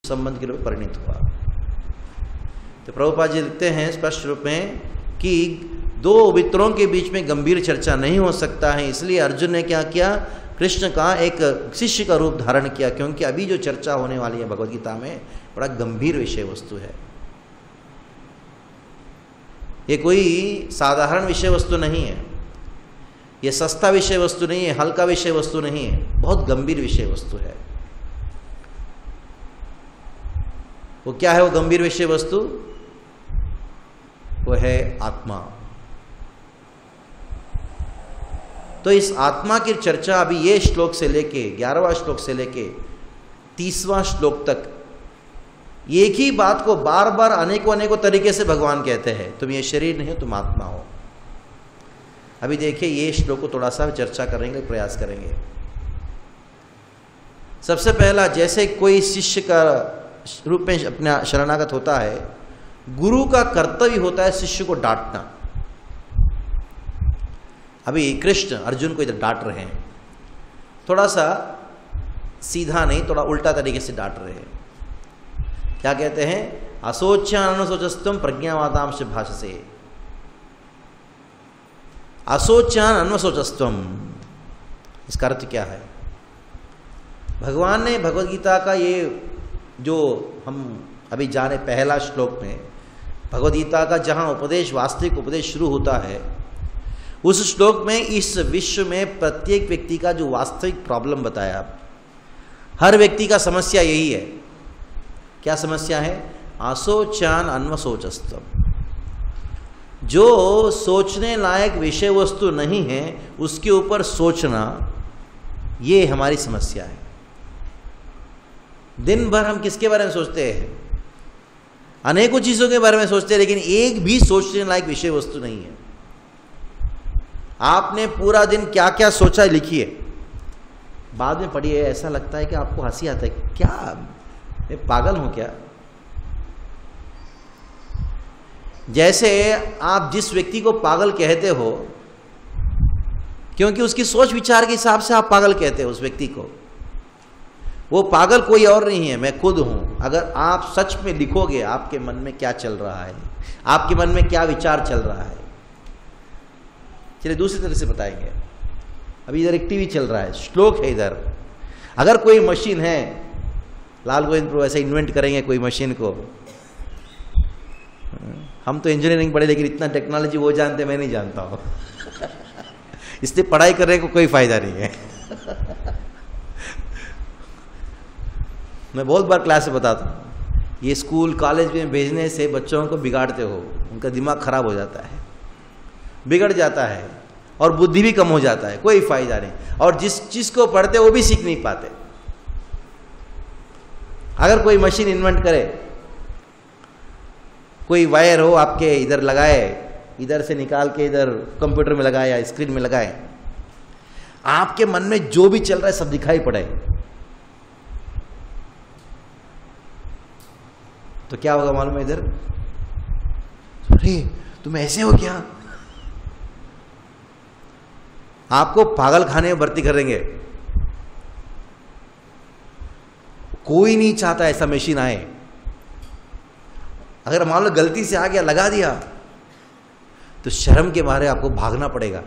संबंध के रूप में परिणित हुआ। तो प्रभुपाद जी लिखते हैं स्पष्ट रूप में कि दो मित्रों के बीच में गंभीर चर्चा नहीं हो सकता है, इसलिए अर्जुन ने क्या किया, कृष्ण का एक शिष्य का रूप धारण किया, क्योंकि अभी जो चर्चा होने वाली है भगवद गीता में बड़ा गंभीर विषय वस्तु है। ये कोई साधारण विषय वस्तु नहीं है, ये सस्ता विषय वस्तु नहीं है, हल्का विषय वस्तु नहीं है, बहुत गंभीर विषय वस्तु है। वो क्या है वो गंभीर विषय वस्तु? वो है आत्मा। तो इस आत्मा की चर्चा अभी ये श्लोक से लेके 11वां श्लोक से लेके 30वां श्लोक तक एक ही बात को बार बार अनेकों तरीके से भगवान कहते हैं, तुम ये शरीर नहीं हो, तुम आत्मा हो। अभी देखिए ये श्लोक को थोड़ा सा चर्चा करेंगे, प्रयास करेंगे। सबसे पहला, जैसे कोई शिष्य का रूप में अपना शरणागत होता है, गुरु का कर्तव्य होता है शिष्य को डांटना। अभी कृष्ण अर्जुन को इधर डांट रहे हैं, थोड़ा सा सीधा नहीं, थोड़ा उल्टा तरीके से डांट रहे हैं। क्या कहते हैं? असोच्यान अनुशोचस्तम प्रज्ञावादांश भाषसे। असोच्यान अनुशोचस्तम, इसका अर्थ क्या है? भगवान ने भगवद गीता का ये जो हम अभी जाने पहला श्लोक में भगवद गीता का जहां उपदेश, वास्तविक उपदेश शुरू होता है, उस श्लोक में इस विश्व में प्रत्येक व्यक्ति का जो वास्तविक प्रॉब्लम बताया। हर व्यक्ति का समस्या यही है। क्या समस्या है? असोचान अन्वसोचस्तम। जो सोचने लायक विषय वस्तु नहीं है उसके ऊपर सोचना, ये हमारी समस्या है। दिन भर हम किसके बारे में सोचते हैं? अनेकों चीजों के बारे में सोचते हैं, लेकिन एक भी सोचने लायक विषय वस्तु नहीं है। आपने पूरा दिन क्या क्या सोचा है लिखिए, बाद में पढ़िए, ऐसा लगता है कि आपको हंसी आता है। क्या मैं पागल हूं क्या? जैसे आप जिस व्यक्ति को पागल कहते हो, क्योंकि उसकी सोच विचार के हिसाब से आप पागल कहते हो उस व्यक्ति को, वो पागल कोई और नहीं है, मैं खुद हूं। अगर आप सच में लिखोगे आपके मन में क्या चल रहा है, आपके मन में क्या विचार चल रहा है। चलिए दूसरी तरह से बताएंगे। अभी इधर एक टीवी चल रहा है, श्लोक है इधर। अगर कोई मशीन है, लाल गोविंद प्रभु ऐसे इन्वेंट करेंगे कोई मशीन को। हम तो इंजीनियरिंग पढ़े, लेकिन इतना टेक्नोलॉजी वो जानते मैं नहीं जानता हूं। इसलिए पढ़ाई करने को कोई फायदा नहीं है। मैं बहुत बार क्लास में बताता हूँ, ये स्कूल कॉलेज में भेजने से बच्चों को बिगाड़ते हो, उनका दिमाग खराब हो जाता है, बिगड़ जाता है और बुद्धि भी कम हो जाता है, कोई फायदा नहीं। और जिस चीज को पढ़ते वो भी सीख नहीं पाते। अगर कोई मशीन इन्वेंट करे, कोई वायर हो आपके इधर लगाए, इधर से निकाल के इधर कंप्यूटर में लगाए या स्क्रीन में लगाए, आपके मन में जो भी चल रहा है सब दिखाई पड़े, तो क्या होगा मालूम है? इधर अरे तुम ऐसे हो क्या? आपको पागल खाने में भर्ती करेंगे। कोई नहीं चाहता ऐसा मशीन आए। अगर मान लो गलती से आ गया, लगा दिया, तो शर्म के मारे आपको भागना पड़ेगा।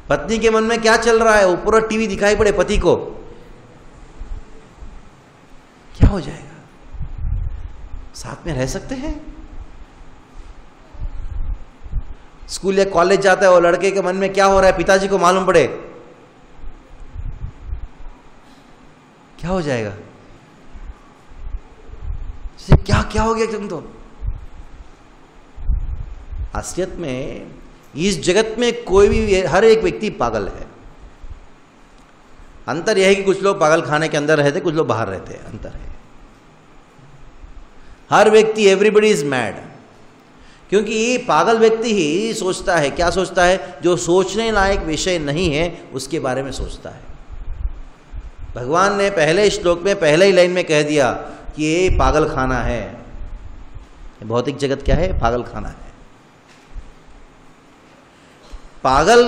पत्नी के मन में क्या चल रहा है, ऊपर टीवी दिखाई पड़े पति को, क्या हो जाएगा? साथ में रह सकते हैं? स्कूल या कॉलेज जाता है, वो लड़के के मन में क्या हो रहा है पिताजी को मालूम पड़े, क्या हो जाएगा? जैसे क्या क्या हो गया तुम तो। असलियत में इस जगत में कोई भी, हर एक व्यक्ति पागल है। अंतर यह है कि कुछ लोग पागल खाने के अंदर रहते, कुछ लोग बाहर रहते हैं, अंतर है। हर व्यक्ति, एवरीबडी इज मैड, क्योंकि ये पागल व्यक्ति ही सोचता है, क्या सोचता है? जो सोचने लायक विषय नहीं है उसके बारे में सोचता है। भगवान ने पहले श्लोक में पहले ही लाइन में कह दिया कि ये पागल खाना है। भौतिक जगत क्या है? पागल खाना है। पागल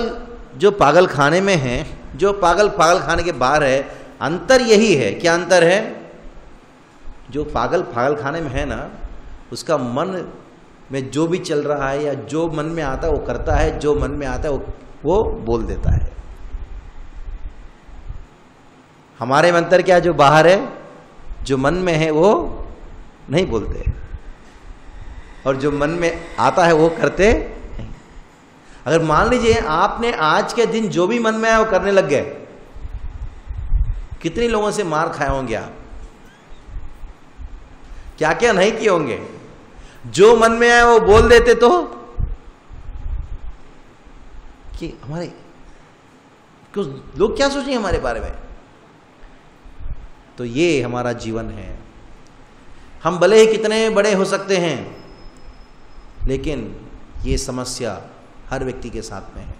जो पागल खाने में है, जो पागल पागल खाने के बाहर है, अंतर यही है। क्या अंतर है? जो पागल खाने में है ना, उसका मन में जो भी चल रहा है या जो मन में आता है वो करता है, जो मन में आता है वो बोल देता है। हमारे में अंतर क्या? जो बाहर है, जो मन में है वो नहीं बोलते, और जो मन में आता है वो करते नहीं। अगर मान लीजिए आपने आज के दिन जो भी मन में आया वो करने लग गए, कितने लोगों से मार खाए होंगे आप, क्या क्या नहीं किए होंगे। जो मन में आया वो बोल देते तो कि हमारे क्यों लोग क्या सोचेंगे हमारे बारे में। तो ये हमारा जीवन है। हम भले ही कितने बड़े हो सकते हैं, लेकिन ये समस्या हर व्यक्ति के साथ में है।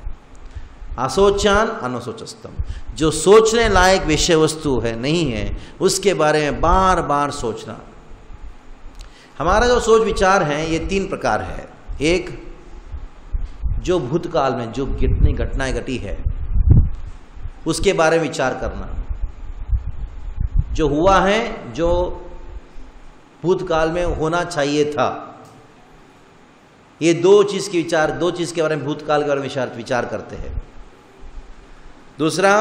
असोचान अनसोचस्तम, जो सोचने लायक विषय वस्तु है नहीं है, उसके बारे में बार बार सोचना। हमारा जो सोच विचार है ये 3 प्रकार है। एक, जो भूतकाल में जो कितनी घटनाएं घटी है उसके बारे में विचार करना, जो हुआ है, जो भूतकाल में होना चाहिए था। ये 2 चीज के बारे में, भूतकाल के बारे में विचार करते हैं। दूसरा,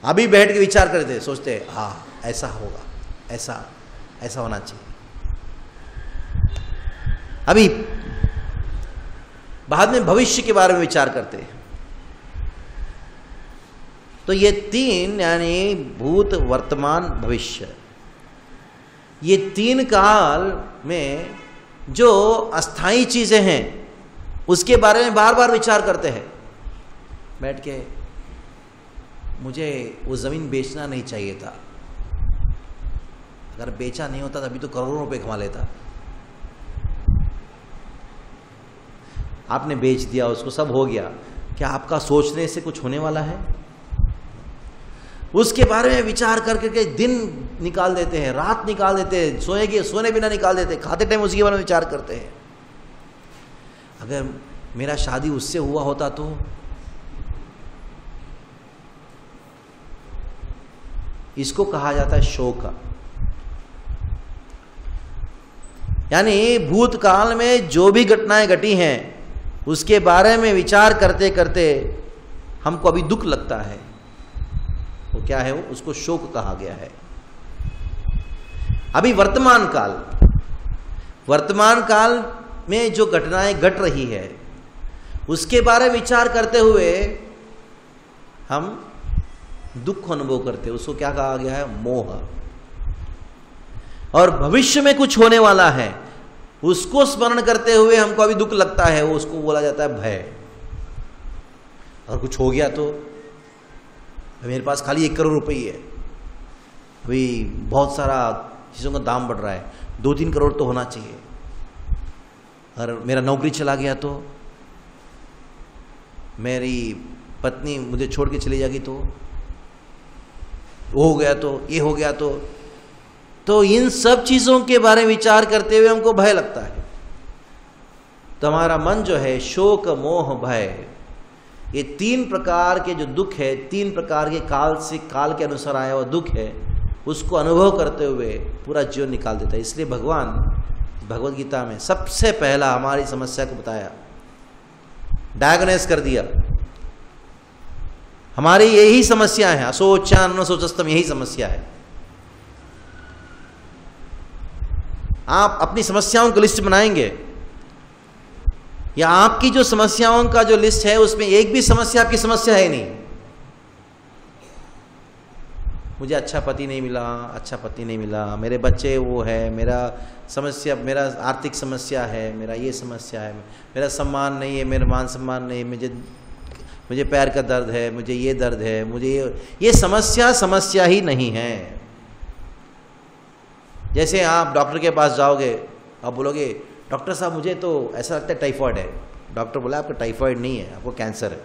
अभी बैठ के विचार करते, सोचते हैं हाँ ऐसा होगा, ऐसा होना चाहिए अभी। बाद में भविष्य के बारे में विचार करते हैं। तो ये 3 यानी भूत, वर्तमान, भविष्य, ये 3 काल में जो अस्थाई चीजें हैं उसके बारे में बार बार विचार करते हैं बैठ के। मुझे वो जमीन बेचना नहीं चाहिए था, अगर बेचा नहीं होता तभी तो करोड़ों रुपए कमा लेता। आपने बेच दिया उसको, सब हो गया, क्या आपका सोचने से कुछ होने वाला है? उसके बारे में विचार करके दिन निकाल देते हैं, रात निकाल देते हैं, सोने बिना निकाल देते हैं, खाते टाइम उसके बारे में विचार करते हैं। अगर मेरा शादी उससे हुआ होता तो, इसको कहा जाता है शोक। यानी भूतकाल में जो भी घटनाएं घटी हैं उसके बारे में विचार करते करते हमको अभी दुख लगता है। वो क्या है? वो उसको शोक कहा गया है। अभी वर्तमान काल में जो घटनाएं घट रही है उसके बारे में विचार करते हुए हम दुख अनुभव करते हैं, उसको क्या कहा गया है? मोह। और भविष्य में कुछ होने वाला है उसको स्मरण करते हुए हमको अभी दुख लगता है, वो उसको बोला जाता है भय। और कुछ हो गया तो, मेरे पास खाली 1 करोड़ रुपए ही है, अभी बहुत सारा चीज़ों का दाम बढ़ रहा है, 2-3 करोड़ तो होना चाहिए। और मेरा नौकरी चला गया तो, मेरी पत्नी मुझे छोड़ के चली जाएगी तो, वो हो गया तो, ये हो गया तो इन सब चीज़ों के बारे में विचार करते हुए हमको भय लगता है। तो हमारा मन जो है शोक, मोह, भय, ये 3 प्रकार के जो दुख है, 3 प्रकार के काल के अनुसार आया हुआ दुख है, उसको अनुभव करते हुए पूरा जीवन निकाल देता है। इसलिए भगवान भगवद गीता में सबसे पहला हमारी समस्या को बताया, डायग्नोस कर दिया। हमारी यही समस्या है, असोचान अनसोचस्तम, यही समस्या है। आप अपनी समस्याओं की लिस्ट बनाएंगे या आपकी जो समस्याओं का जो लिस्ट है उसमें एक भी समस्या आपकी समस्या है नहीं। मुझे अच्छा पति नहीं मिला, मेरे बच्चे वो है, मेरा आर्थिक समस्या है, मेरा ये समस्या है, मेरा सम्मान नहीं है, मेरा मान सम्मान नहीं, मुझे पैर का दर्द है, मुझे ये दर्द है, मुझे ये समस्या ही नहीं है। जैसे आप डॉक्टर के पास जाओगे, आप बोलोगे डॉक्टर साहब मुझे तो ऐसा लगता है टाइफाइड है। डॉक्टर बोला आपको टाइफाइड नहीं है, आपको कैंसर है।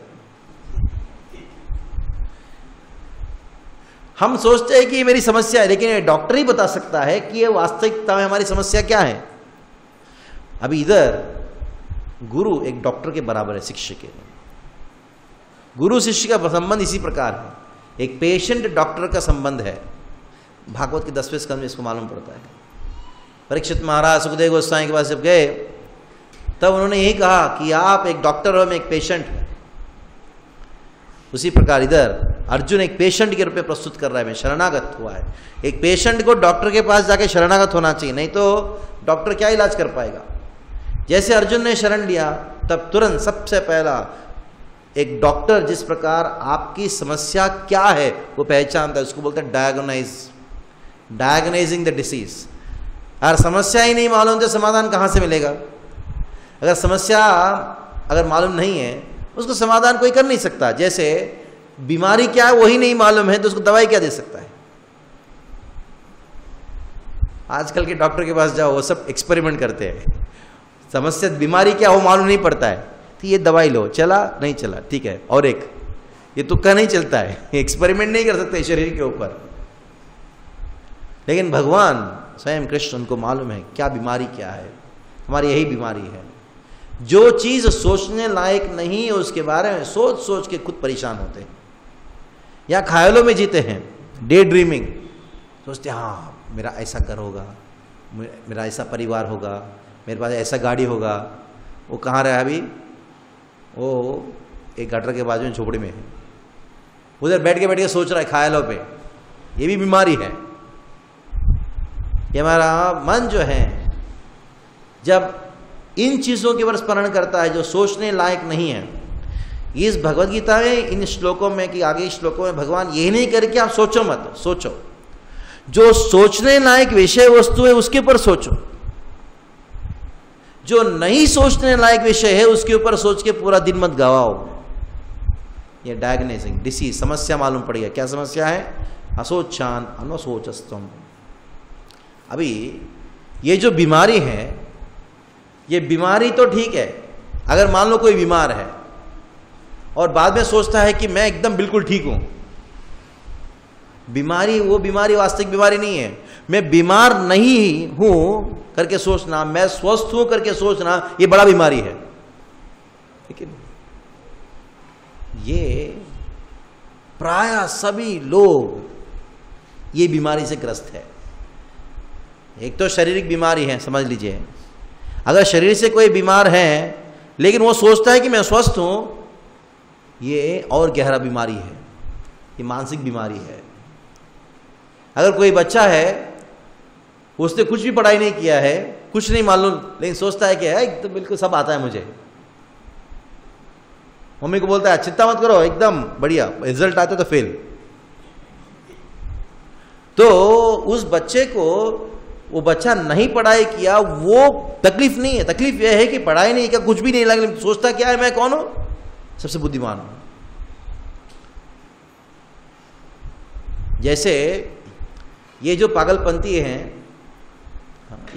हम सोचते हैं कि ये मेरी समस्या है, लेकिन डॉक्टर ही बता सकता है कि ये वास्तविकता में हमारी समस्या क्या है। अभी इधर गुरु एक डॉक्टर के बराबर है, शिष्य के। गुरु शिष्य का संबंध इसी प्रकार है एक पेशेंट डॉक्टर का संबंध है, भागवत के 10वें स्कंद में इसको मालूम पड़ता है। परीक्षित महाराज सुखदेव गोस्वामी के पास जब गए तब उन्होंने यही कहा कि आप एक डॉक्टर हो, मैं एक पेशेंट हूं। उसी प्रकार इधर अर्जुन एक पेशेंट के रूप में प्रस्तुत कर रहा है, मैं शरणागत हुआ है। एक पेशेंट को डॉक्टर के पास जाके शरणागत होना चाहिए, नहीं तो डॉक्टर क्या इलाज कर पाएगा। जैसे अर्जुन ने शरण लिया तब तुरंत सबसे पहला एक डॉक्टर जिस प्रकार आपकी समस्या क्या है वो पहचानता है, उसको बोलते हैं डायग्नाइजिंग द डिसीज। अगर समस्या ही नहीं मालूम तो समाधान कहाँ से मिलेगा। अगर समस्या अगर मालूम नहीं है उसको समाधान कोई कर नहीं सकता। जैसे बीमारी क्या है वही नहीं मालूम है तो उसको दवाई क्या दे सकता है। आजकल के डॉक्टर के पास जाओ, वो सब एक्सपेरिमेंट करते हैं। समस्या बीमारी क्या हो मालूम नहीं पड़ता है, तो ये दवाई लो, चला नहीं चला ठीक है, और एक ये तुक्का नहीं चलता है, एक्सपेरिमेंट नहीं कर सकते शरीर के ऊपर। लेकिन भगवान स्वयं कृष्ण, उनको मालूम है क्या बीमारी क्या है। हमारी यही बीमारी है, जो चीज सोचने लायक नहीं है उसके बारे में सोच सोच के खुद परेशान होते हैं, या ख्यालों में जीते हैं, डे ड्रीमिंग। सोचते हैं हाँ मेरा ऐसा घर होगा, मेरा ऐसा परिवार होगा, मेरे पास ऐसा गाड़ी होगा। वो कहाँ रहा अभी, वो एक गटर के बाजू में झोपड़ी में है, उधर बैठ के सोच रहा है ख्यालों पे। ये भी बीमारी है। ये हमारा मन जो है जब इन चीज़ों के ऊपर स्मरण करता है जो सोचने लायक नहीं है। इस भगवद गीता में इन श्लोकों में कि आगे श्लोकों में भगवान यही नहीं करे कि आप सोचो मत, सोचो जो सोचने लायक विषय वस्तु है उसके ऊपर सोचो, जो नहीं सोचने लायक विषय है उसके ऊपर सोच के पूरा दिन मत गवाओ। ये डायग्नोसिंग डिसीज, समस्या मालूम पड़ेगा। क्या समस्या है, असोचान अनसोचस्तम। अभी ये जो बीमारी है, ये बीमारी तो ठीक है। अगर मान लो कोई बीमार है और बाद में सोचता है कि मैं एकदम बिल्कुल ठीक हूं, बीमारी वो बीमारी वास्तविक बीमारी नहीं है। मैं बीमार नहीं हूं करके सोचना, मैं स्वस्थ हूं करके सोचना, ये बड़ा बीमारी है। लेकिन ये प्राय सभी लोग ये बीमारी से ग्रस्त है। एक तो शारीरिक बीमारी है, समझ लीजिए। अगर शरीर से कोई बीमार है लेकिन वो सोचता है कि मैं स्वस्थ हूं, ये और गहरा बीमारी है, ये मानसिक बीमारी है। अगर कोई बच्चा है उसने कुछ भी पढ़ाई नहीं किया है, कुछ नहीं मालूम, लेकिन सोचता है कि है तो बिल्कुल सब आता है मुझे, मम्मी को बोलता है चिंता मत करो एकदम बढ़िया, रिजल्ट आते तो फेल। तो उस बच्चे को, वो बच्चा नहीं पढ़ाई किया वो तकलीफ नहीं है, तकलीफ यह है कि पढ़ाई नहीं किया, कुछ भी नहीं लगा, सोचता क्या है मैं कौन हूं, सबसे बुद्धिमान हूं। जैसे ये जो पागलपंथी हैं,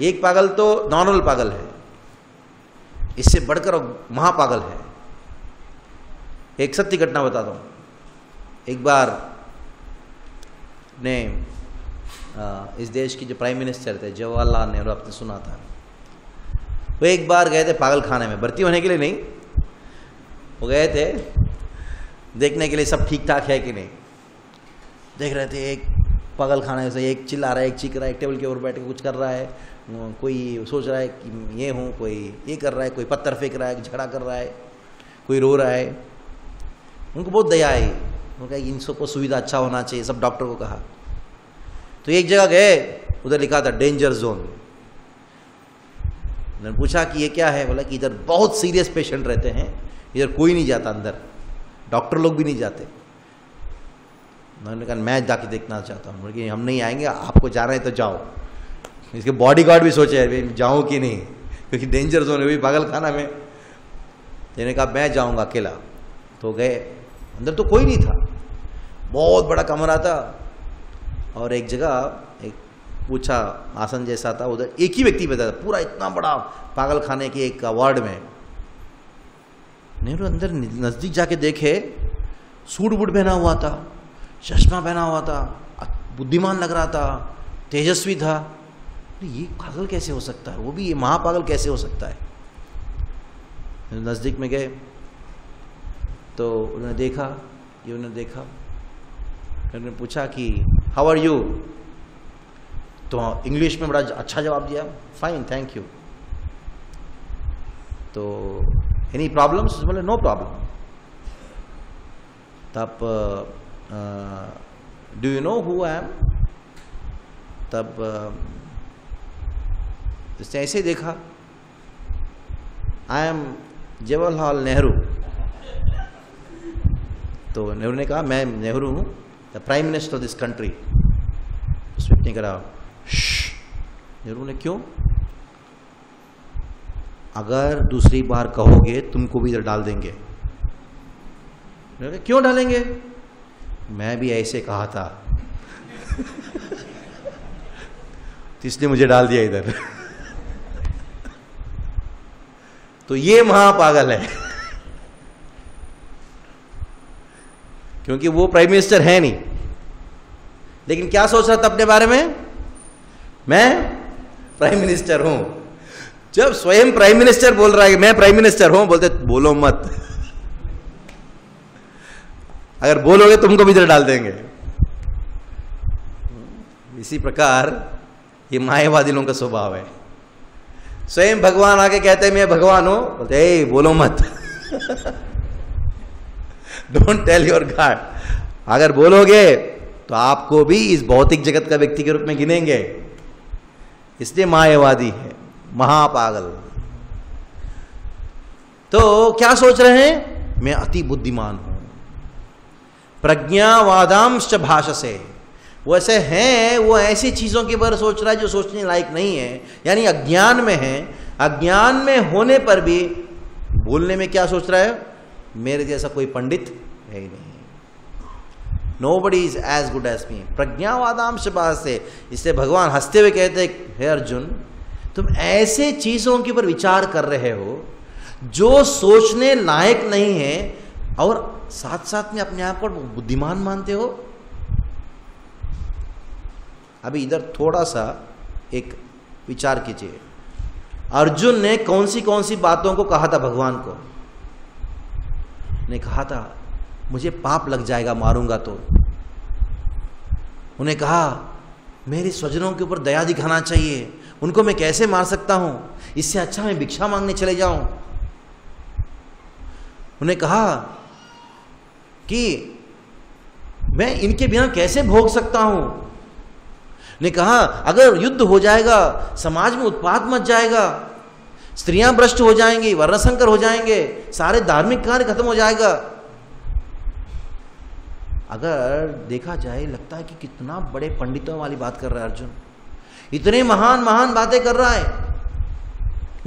एक पागल तो नॉर्मल पागल है, इससे बढ़कर महापागल है। एक सत्य घटना बताता हूं। एक बार ने इस देश की जो प्राइम मिनिस्टर थे जवाहरलाल नेहरू, आपने सुना था, वो एक बार गए थे पागल खाने में, भर्ती होने के लिए नहीं, वो गए थे देखने के लिए सब ठीक ठाक है कि नहीं। देख रहे थे एक पागल खाना से एक चिल्ला रहा है, एक चीख रहा है, एक टेबल के ऊपर बैठ के कुछ कर रहा है, कोई सोच रहा है कि ये हूँ, कोई ये कर रहा है, कोई पत्थर फेंक रहा है, झगड़ा कर रहा है, कोई रो रहा है। उनको बहुत दया आई, उन्होंने कहा इन सबको सुविधा अच्छा होना चाहिए, सब डॉक्टर को कहा। तो एक जगह गए, उधर लिखा था डेंजर जोन। उन्होंने पूछा कि ये क्या है, बोला कि इधर बहुत सीरियस पेशेंट रहते हैं, इधर कोई नहीं जाता अंदर, डॉक्टर लोग भी नहीं जाते। उन्होंने कहा मैं जाके देखना चाहता हूँ, बोले हम नहीं आएंगे, आपको जाना है तो जाओ। इसके बॉडीगार्ड भी सोचे जाऊँ कि नहीं, क्योंकि डेंजर जोन है पागल खाना में। मैंने कहा मैं जाऊँगा अकेला। तो गए, अंदर तो कोई नहीं था, बहुत बड़ा कमरा था, और एक जगह एक पूछा आसन जैसा था, उधर एक ही व्यक्ति बैठा था, पूरा इतना बड़ा पागल खाने के एक वार्ड में। नेहरू अंदर नजदीक जाके देखे, सूट बूट पहना हुआ था, चश्मा पहना हुआ था, बुद्धिमान लग रहा था, तेजस्वी था। ये पागल कैसे हो सकता है, वो भी ये महापागल कैसे हो सकता है। नजदीक में गए तो उन्होंने देखा, ये उन्होंने देखा, उन्होंने पूछा कि हाउ आर यू, तो इंग्लिश में बड़ा अच्छा जवाब दिया, फाइन थैंक यू। तो एनी प्रॉब्लम्स, बोले नो प्रॉब्लम। तब do you know who I am, तब इसने ऐसे देखा, आई एम जवाहरलाल नेहरू। तो नेहरू ने कहा मैं नेहरू हूं, the prime minister of this country. उस व्यक्ति ने कहा नेहरू ने, क्यों? अगर दूसरी बार कहोगे तुमको भी इधर डाल देंगे। क्यों डालेंगे? मैं भी ऐसे कहा था तो इसलिए मुझे डाल दिया इधर। तो ये महापागल है क्योंकि वो प्राइम मिनिस्टर है नहीं, लेकिन क्या सोच रहा था अपने बारे में, मैं प्राइम मिनिस्टर हूं। जब स्वयं प्राइम मिनिस्टर बोल रहा है कि मैं प्राइम मिनिस्टर हूं, बोलते बोलो मत, अगर बोलोगे तुमको भी इधर डाल देंगे। इसी प्रकार ये मायावादी लोगों का स्वभाव है। स्वयं भगवान आके कहते हैं मैं भगवान हूं, बोलते ए बोलो मत डोंट टेल योर गॉड। अगर बोलोगे तो आपको भी इस भौतिक जगत का व्यक्ति के रूप में गिनेंगे, इसलिए मायावादी है, महापागल। तो क्या सोच रहे हैं, मैं अति बुद्धिमान हूं, प्रज्ञावादांश भाषसे। वो ऐसे हैं, वो ऐसी चीजों के बारे सोच रहा है जो सोचने लायक नहीं है, यानी अज्ञान में है। अज्ञान में होने पर भी बोलने में क्या सोच रहा है, मेरे जैसा कोई पंडित है ही नहीं, nobody is as good as me, प्रज्ञावादांश भाषसे। इससे भगवान हंसते हुए कहते हैं, हे अर्जुन तुम ऐसे चीजों के ऊपर विचार कर रहे हो जो सोचने लायक नहीं है, और साथ साथ में अपने आप को बुद्धिमान मानते हो। अभी इधर थोड़ा सा एक विचार कीजिए, अर्जुन ने कौन सी बातों को कहा था भगवान को, ने कहा था मुझे पाप लग जाएगा मारूंगा तो। उन्हें कहा मेरे स्वजनों के ऊपर दया दिखाना चाहिए, उनको मैं कैसे मार सकता हूं, इससे अच्छा मैं भिक्षा मांगने चले जाऊं। उन्हें कहा कि मैं इनके बिना कैसे भोग सकता हूं। ने कहा अगर युद्ध हो जाएगा, समाज में उत्पात मच जाएगा, स्त्रियां भ्रष्ट हो जाएंगी, वर्णसंकर हो जाएंगे, सारे धार्मिक कार्य खत्म हो जाएगा। अगर देखा जाए लगता है कि कितना बड़े पंडितों वाली बात कर रहा है अर्जुन, इतने महान महान बातें कर रहा है।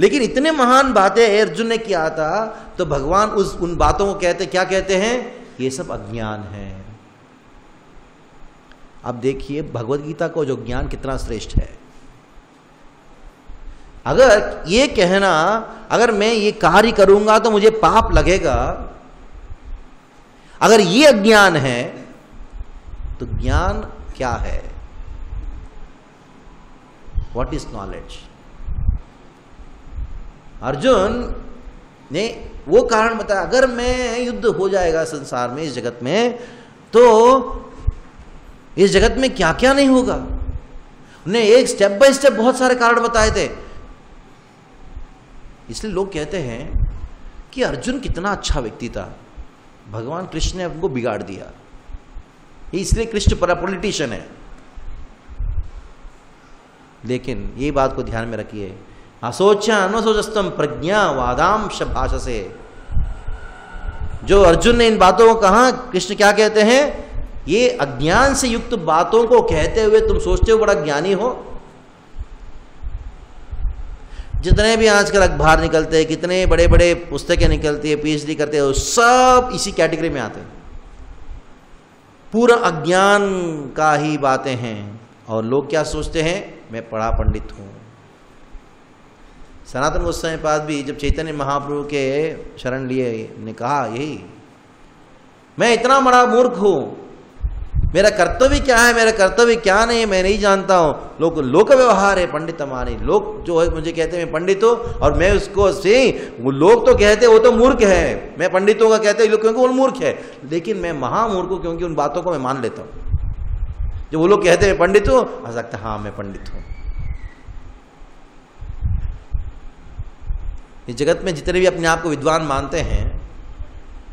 लेकिन इतने महान बातें अर्जुन ने किया था तो भगवान उन बातों को क्या कहते हैं, ये सब अज्ञान है। अब देखिए भगवत गीता को जो ज्ञान कितना श्रेष्ठ है। अगर ये कहना अगर मैं ये कार्य करूंगा तो मुझे पाप लगेगा, अगर ये अज्ञान है तो ज्ञान क्या है, व्हाट इज नॉलेज। अर्जुन ने वो कारण बताया, अगर मैं युद्ध हो जाएगा संसार में, इस जगत में, तो इस जगत में क्या क्या नहीं होगा। उन्हें एक स्टेप बाय स्टेप बहुत सारे कारण बताए थे। इसलिए लोग कहते हैं कि अर्जुन कितना अच्छा व्यक्ति था, भगवान कृष्ण ने उनको बिगाड़ दिया, इसलिए कृष्ण पॉलिटिशियन है। लेकिन ये बात को ध्यान में रखिए, असोचा अनसोचस्तम प्रज्ञावादांश भाषसे। जो अर्जुन ने इन बातों को कहा, कृष्ण क्या कहते हैं, ये अज्ञान से युक्त बातों को कहते हुए तुम सोचते हो बड़ा ज्ञानी हो। जितने भी आजकल अखबार निकलते हैं, कितने बड़े बड़े पुस्तकें निकलती है, पीएचडी करते हैं, सब इसी कैटेगरी में आते हैं, पूरा अज्ञान का ही बातें हैं। और लोग क्या सोचते हैं, मैं पढ़ा पंडित हूं। सनातन गोस्वामी पाद भी जब चैतन्य महाप्रभु के शरण लिए, ने कहा यही, मैं इतना बड़ा मूर्ख हूं, मेरा कर्तव्य क्या है, मेरा कर्तव्य क्या नहीं, मैं नहीं जानता हूं। लोक व्यवहार है पंडित हमारे, लोग जो है मुझे कहते हैं मैं पंडित हूं, और मैं उसको से वो लोग तो कहते हैं वो तो मूर्ख है, मैं पंडितों का कहते हैं लोग क्योंकि वो मूर्ख है, लेकिन मैं महामूर्ख हूं क्योंकि उन बातों को मैं मान लेता हूं। जो वो लोग कहते हैं पंडित हो, आ सकता हाँ मैं पंडित हूं। इस जगत में जितने भी अपने आप को विद्वान मानते हैं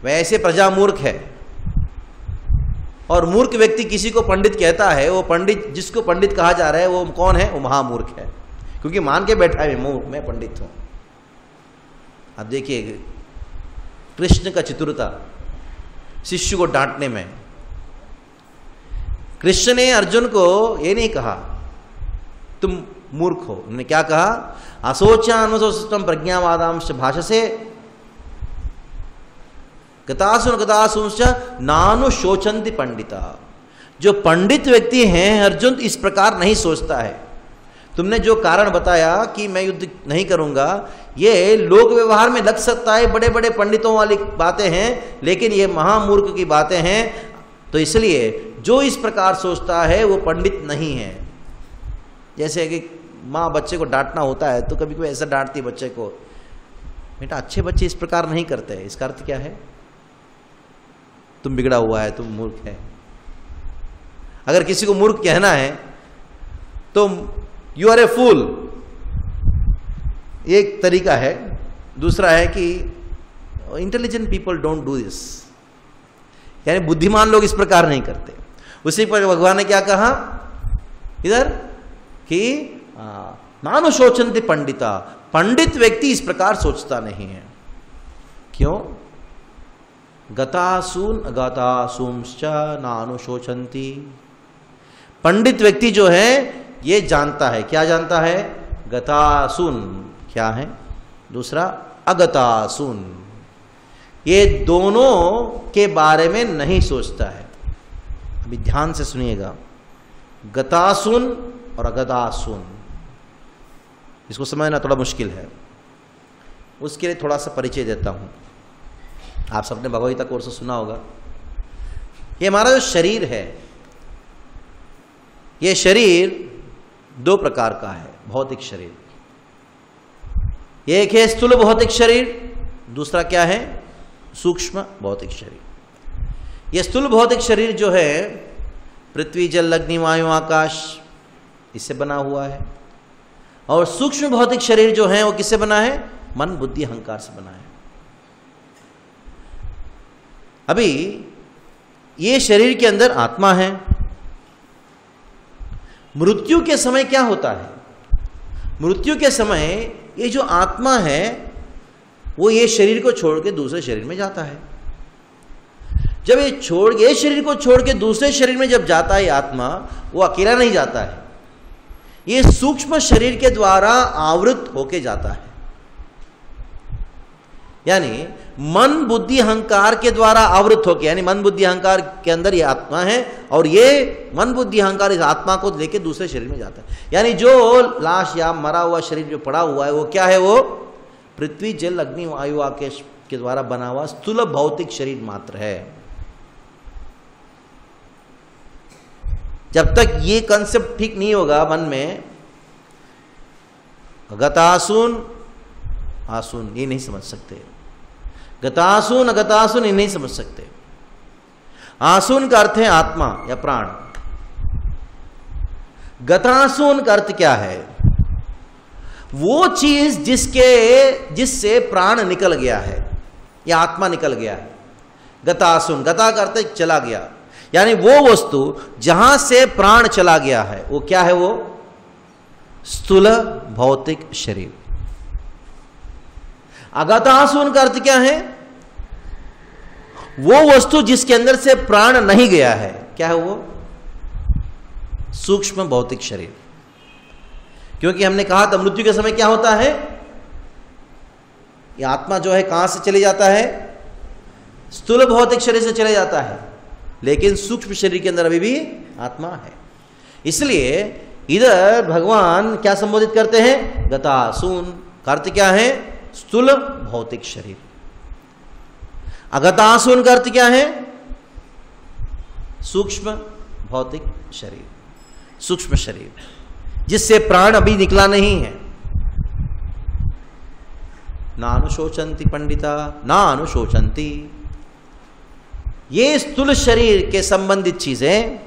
वैसे प्रजा मूर्ख है, और मूर्ख व्यक्ति किसी को पंडित कहता है, वो पंडित जिसको पंडित कहा जा रहा है वो कौन है? वो महामूर्ख है, क्योंकि मान के बैठा है मैं पंडित हूं। अब देखिए कृष्ण का चतुरता शिष्य को डांटने में। कृष्ण ने अर्जुन को ये नहीं कहा तुम मूर्ख हो, उन्होंने क्या कहा? असोचान्वसोस्तम प्रज्ञावादांश भाषसे गतासुंश्च नानु शोचन्ति पंडिता। जो पंडित व्यक्ति हैं अर्जुन, इस प्रकार नहीं सोचता है। तुमने जो कारण बताया कि मैं युद्ध नहीं करूंगा, ये लोक व्यवहार में लग सकता है, बड़े बड़े पंडितों वाली बातें हैं, लेकिन ये महामूर्ख की बातें हैं। तो इसलिए जो इस प्रकार सोचता है वो पंडित नहीं है। जैसे कि माँ बच्चे को डांटना होता है तो कभी कोई ऐसा डांटती है बच्चे को, बेटा अच्छे बच्चे इस प्रकार नहीं करते। इसका अर्थ क्या है? तुम बिगड़ा हुआ है, तुम मूर्ख है। अगर किसी को मूर्ख कहना है तो यू आर ए फूल, एक तरीका है। दूसरा है कि intelligent people don't do this, यानी बुद्धिमान लोग इस प्रकार नहीं करते। उसी पर भगवान ने क्या कहा इधर कि नानु शोचन्ति पंडिता, पंडित व्यक्ति इस प्रकार सोचता नहीं है। क्यों? गतासून अगतासूंश्च नानु शोचन्ति। पंडित व्यक्ति जो है ये जानता है, क्या जानता है? गतासून क्या है, दूसरा अगतासून, ये दोनों के बारे में नहीं सोचता है। अभी ध्यान से सुनिएगा, गतासून और अगतासून, इसको समझना थोड़ा मुश्किल है, उसके लिए थोड़ा सा परिचय देता हूं। आप सबने भगवद गीता कोर्स सुना होगा। ये हमारा जो शरीर है, ये शरीर दो प्रकार का है। भौतिक शरीर, एक है स्थूल भौतिक शरीर, दूसरा क्या है? सूक्ष्म भौतिक शरीर। यह स्थूल भौतिक शरीर जो है पृथ्वी जल अग्नि वायु आकाश इससे बना हुआ है, और सूक्ष्म भौतिक शरीर जो है वो किससे बना है? मन बुद्धि अहंकार से बना है। अभी ये शरीर के अंदर आत्मा है। मृत्यु के समय क्या होता है? मृत्यु के समय ये जो आत्मा है वो ये शरीर को छोड़ के दूसरे शरीर में जाता है। जब ये शरीर को छोड़ के दूसरे शरीर में जब जाता है आत्मा, वो अकेला नहीं जाता है, ये सूक्ष्म शरीर के द्वारा आवृत होके जाता है। यानी मन बुद्धि अहंकार के द्वारा आवृत होके, यानी मन बुद्धि अहंकार के अंदर ये आत्मा है, और ये मन बुद्धि अहंकार इस आत्मा को लेके दूसरे शरीर में जाता है। यानी जो लाश या मरा हुआ शरीर जो पड़ा हुआ है वो क्या है? वो पृथ्वी जल अग्नि वायु आकाश के द्वारा बना हुआ स्थूल भौतिक शरीर मात्र है। जब तक ये कंसेप्ट ठीक नहीं होगा मन में, गतासून आसून ये नहीं समझ सकते, गतासून अगतासून ये नहीं समझ सकते। आसून का अर्थ है आत्मा या प्राण, गतासून का अर्थ क्या है? वो चीज जिससे प्राण निकल गया है या आत्मा निकल गया है। गतासून, गता का अर्थ चला गया, यानी वो वस्तु जहां से प्राण चला गया है वो क्या है? वो स्थूल भौतिक शरीर। अगतासून का अर्थ क्या है? वो वस्तु जिसके अंदर से प्राण नहीं गया है, क्या है वो? सूक्ष्म भौतिक शरीर। क्योंकि हमने कहा था मृत्यु के समय क्या होता है? ये आत्मा जो है कहां से चले जाता है? स्थूल भौतिक शरीर से चले जाता है, लेकिन सूक्ष्म शरीर के अंदर अभी भी आत्मा है। इसलिए इधर भगवान क्या संबोधित करते हैं? गतासून का अर्थ क्या है? स्थूल भौतिक शरीर। अगतासून का अर्थ क्या है? सूक्ष्म भौतिक शरीर, सूक्ष्म शरीर जिससे प्राण अभी निकला नहीं है। नानुशोचन्ति पंडिता नानुशोचन्ति। ये स्थूल शरीर के संबंधित चीजें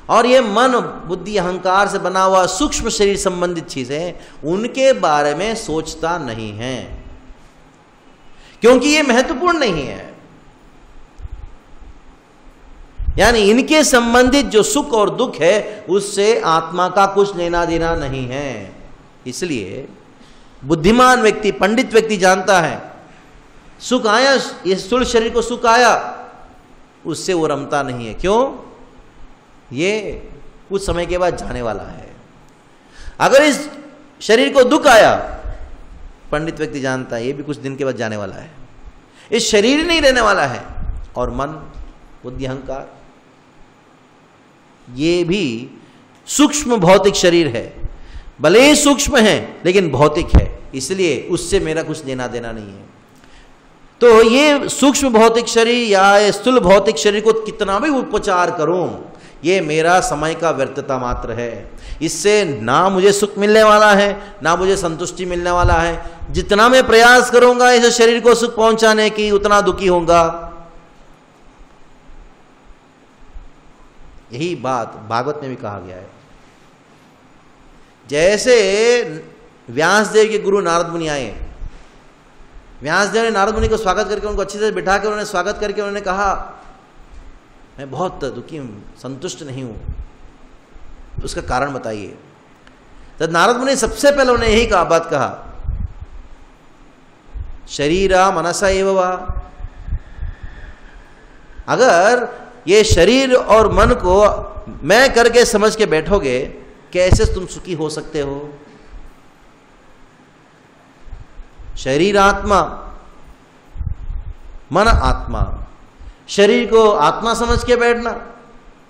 और ये मन बुद्धि अहंकार से बना हुआ सूक्ष्म शरीर संबंधित चीजें, उनके बारे में सोचता नहीं है, क्योंकि ये महत्वपूर्ण नहीं है। यानी इनके संबंधित जो सुख और दुख है उससे आत्मा का कुछ लेना देना नहीं है। इसलिए बुद्धिमान व्यक्ति, पंडित व्यक्ति जानता है सुख आया, ये स्थूल शरीर को सुख आया, उससे वो रमता नहीं है। क्यों? ये कुछ समय के बाद जाने वाला है। अगर इस शरीर को दुख आया, पंडित व्यक्ति जानता है ये भी कुछ दिन के बाद जाने वाला है, इस शरीर ही नहीं रहने वाला है। और मन बुद्धि अहंकार ये भी सूक्ष्म भौतिक शरीर है, भले ही सूक्ष्म है लेकिन भौतिक है, इसलिए उससे मेरा कुछ लेना देना नहीं है। तो ये सूक्ष्म भौतिक शरीर या स्थूल भौतिक शरीर को कितना भी उपचार करूं, ये मेरा समय का व्यर्थता मात्र है। इससे ना मुझे सुख मिलने वाला है ना मुझे संतुष्टि मिलने वाला है। जितना मैं प्रयास करूंगा इस शरीर को सुख पहुंचाने की, उतना दुखी होऊंगा। यही बात भागवत में भी कहा गया है। जैसे व्यासदेव के गुरु नारद मुनि आए, व्यासदेव ने नारद मुनि को स्वागत करके उनको अच्छे से बिठा के उन्होंने स्वागत करके उन्होंने कहा मैं बहुत दुखी हूं, संतुष्ट नहीं हूं, उसका कारण बताइए। तो नारद मुनि सबसे पहले उन्हें यही कहा, बात कहा, शरीरा मनसा एव वा। अगर ये शरीर और मन को मैं करके समझ के बैठोगे, कैसे तुम सुखी हो सकते हो? शरीर आत्मा, मन आत्मा, शरीर को आत्मा समझ के बैठना,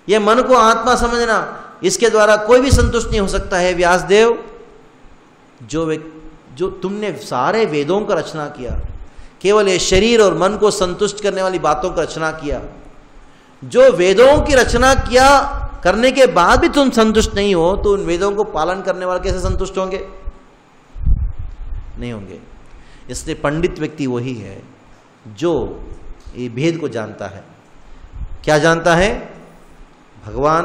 यह मन को आत्मा समझना, इसके द्वारा कोई भी संतुष्ट नहीं हो सकता है। व्यासदेव, जो तुमने सारे वेदों का रचना किया, केवल ये शरीर और मन को संतुष्ट करने वाली बातों का रचना किया, जो वेदों की रचना किया करने के बाद भी तुम संतुष्ट नहीं हो, तो उन वेदों को पालन करने वाले कैसे संतुष्ट होंगे? नहीं होंगे। इसलिए पंडित व्यक्ति वही है जो ये भेद को जानता है। क्या जानता है? भगवान,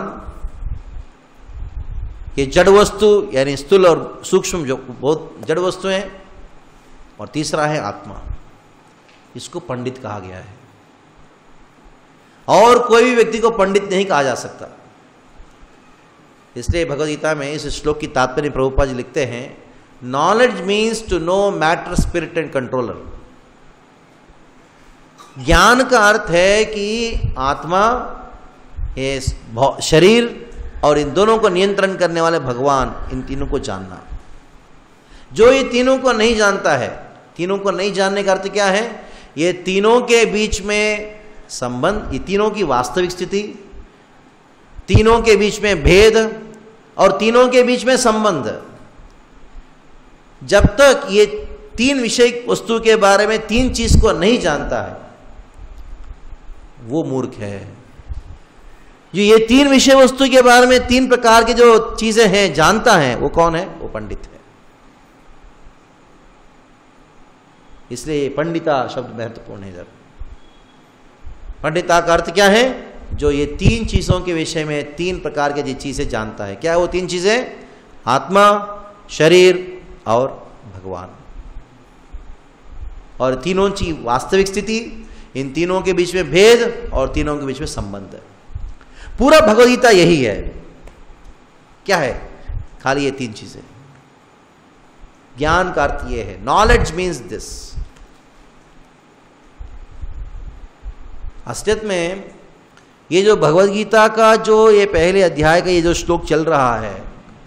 ये जड़ वस्तु यानी स्थूल और सूक्ष्म जो बहुत जड़ वस्तु हैं, और तीसरा है आत्मा। इसको पंडित कहा गया है, और कोई भी व्यक्ति को पंडित नहीं कहा जा सकता। इसलिए भगवद गीता में इस श्लोक की तात्पर्य प्रभुपाद जी लिखते हैं, knowledge means to know matter, spirit and controller. ज्ञान का अर्थ है कि आत्मा, ये शरीर और इन दोनों को नियंत्रण करने वाले भगवान, इन तीनों को जानना। जो ये तीनों को नहीं जानता है, तीनों को नहीं जानने का अर्थ क्या है? ये तीनों के बीच में संबंध, ये तीनों की वास्तविक स्थिति, तीनों के बीच में भेद और तीनों के बीच में संबंध। जब तक ये तीन विषय वस्तु के बारे में, तीन चीज को नहीं जानता है, वो मूर्ख है। जो ये तीन विषय वस्तु के बारे में, तीन प्रकार की जो चीजें हैं जानता है, वो कौन है? वो पंडित है। इसलिए पंडिता शब्द महत्वपूर्ण है। पंडिता का अर्थ क्या है? जो ये तीन चीजों के विषय में, तीन प्रकार के जो चीजें जानता है। क्या है वो तीन चीजें? आत्मा, शरीर और भगवान। और तीनों की वास्तविक स्थिति, इन तीनों के बीच में भेद और तीनों के बीच में संबंध। पूरा भगवद गीता यही है। क्या है? खाली ये तीन चीजें। ज्ञान का अर्थ ये है, नॉलेज मीन्स दिस। असलियत में ये जो भगवद गीता का जो ये पहले अध्याय का ये जो श्लोक चल रहा है,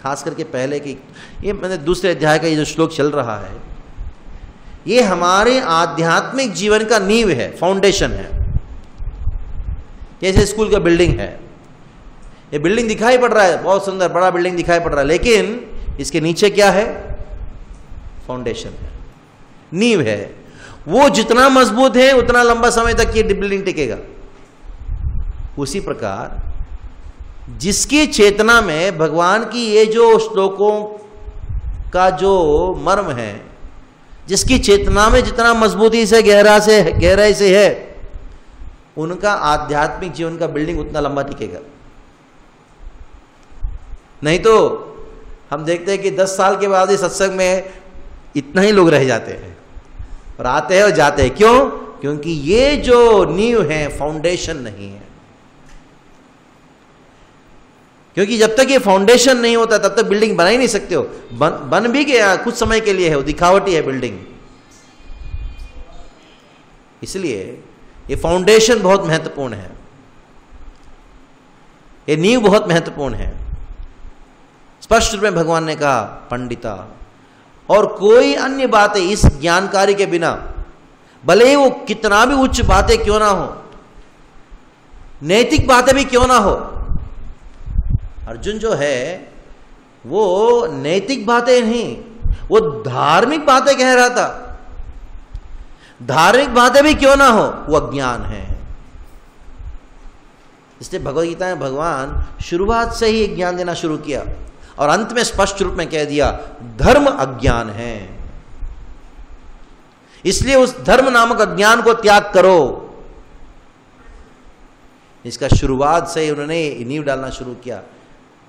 खास करके पहले की, ये मैंने दूसरे अध्याय का ये जो श्लोक चल रहा है, ये हमारे आध्यात्मिक जीवन का नींव है, फाउंडेशन है। जैसे स्कूल का बिल्डिंग है, ये बिल्डिंग दिखाई पड़ रहा है, बहुत सुंदर बड़ा बिल्डिंग दिखाई पड़ रहा है, लेकिन इसके नीचे क्या है? फाउंडेशन है, नींव है। वो जितना मजबूत है उतना लंबा समय तक ये बिल्डिंग टिकेगा। उसी प्रकार जिसकी चेतना में भगवान की ये जो श्लोकों का जो मर्म है, जिसकी चेतना में जितना मजबूती से गहराई से है, उनका आध्यात्मिक जीवन का बिल्डिंग उतना लंबा टिकेगा। नहीं तो हम देखते हैं कि 10 साल के बाद ही सत्संग में इतना ही लोग रह जाते हैं और आते हैं और जाते हैं। क्यों? क्योंकि ये जो नींव है, फाउंडेशन नहीं है। क्योंकि जब तक ये फाउंडेशन नहीं होता तब तक बिल्डिंग बना ही नहीं सकते हो। बन भी गया कुछ समय के लिए है, वो दिखावटी है बिल्डिंग। इसलिए ये फाउंडेशन बहुत महत्वपूर्ण है, ये नींव बहुत महत्वपूर्ण है। स्पष्ट रूप में भगवान ने कहा पंडिता, और कोई अन्य बातें इस ज्ञानकारी के बिना, भले ही वो कितना भी उच्च बातें क्यों ना हो, नैतिक बातें भी क्यों ना हो। अर्जुन जो है वो नैतिक बातें नहीं, वो धार्मिक बातें कह रहा था। धार्मिक बातें भी क्यों ना हो, वो अज्ञान है। इसलिए भगवद गीता में भगवान शुरुआत से ही ज्ञान देना शुरू किया और अंत में स्पष्ट रूप में कह दिया धर्म अज्ञान है, इसलिए उस धर्म नामक अज्ञान को त्याग करो। इसका शुरुआत से ही उन्होंने नींव डालना शुरू किया।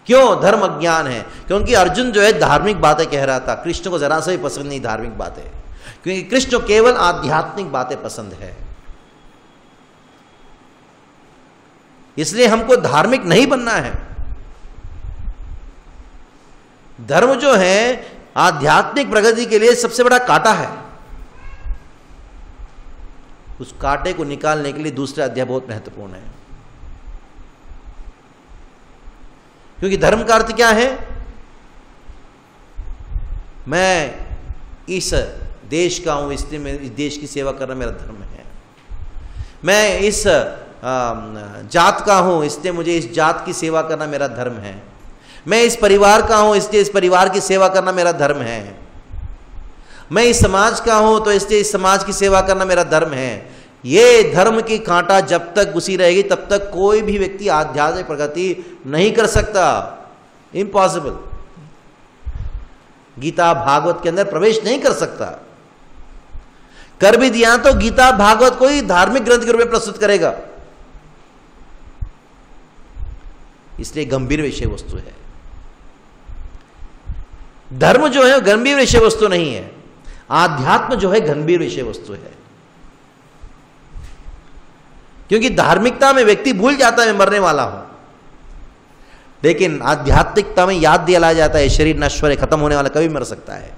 क्यों? धर्म अज्ञान है। क्योंकि अर्जुन जो है धार्मिक बातें कह रहा था, कृष्ण को जरा से भी पसंद नहीं धार्मिक बातें, क्योंकि कृष्ण को केवल आध्यात्मिक बातें पसंद है। इसलिए हमको धार्मिक नहीं बनना है। धर्म जो है आध्यात्मिक प्रगति के लिए सबसे बड़ा कांटा है। उस कांटे को निकालने के लिए दूसरा अध्याय बहुत महत्वपूर्ण है। क्योंकि धर्म का अर्थ क्या है? मैं इस देश का हूं, इसलिए मैं इस देश की सेवा करना मेरा धर्म है। मैं इस जात का हूं, इसलिए मुझे इस जात की सेवा करना मेरा धर्म है। मैं इस परिवार का हूं, इसलिए इस परिवार की सेवा करना मेरा धर्म है। मैं इस समाज का हूं, तो इसलिए इस समाज की सेवा करना मेरा धर्म है। ये धर्म की कांटा जब तक घुसी रहेगी तब तक कोई भी व्यक्ति आध्यात्मिक प्रगति नहीं कर सकता। इम्पॉसिबल। गीता भागवत के अंदर प्रवेश नहीं कर सकता। कर भी दिया तो गीता भागवत को ही धार्मिक ग्रंथ के रूप में प्रस्तुत करेगा। इसलिए गंभीर विषय वस्तु है। धर्म जो है गंभीर विषय वस्तु नहीं है, आध्यात्म जो है गंभीर विषय वस्तु है। क्योंकि धार्मिकता में व्यक्ति भूल जाता है मैं मरने वाला हूं, लेकिन आध्यात्मिकता में याद दिलाया जाता है शरीर नश्वर है, खत्म होने वाला, कभी मर सकता है।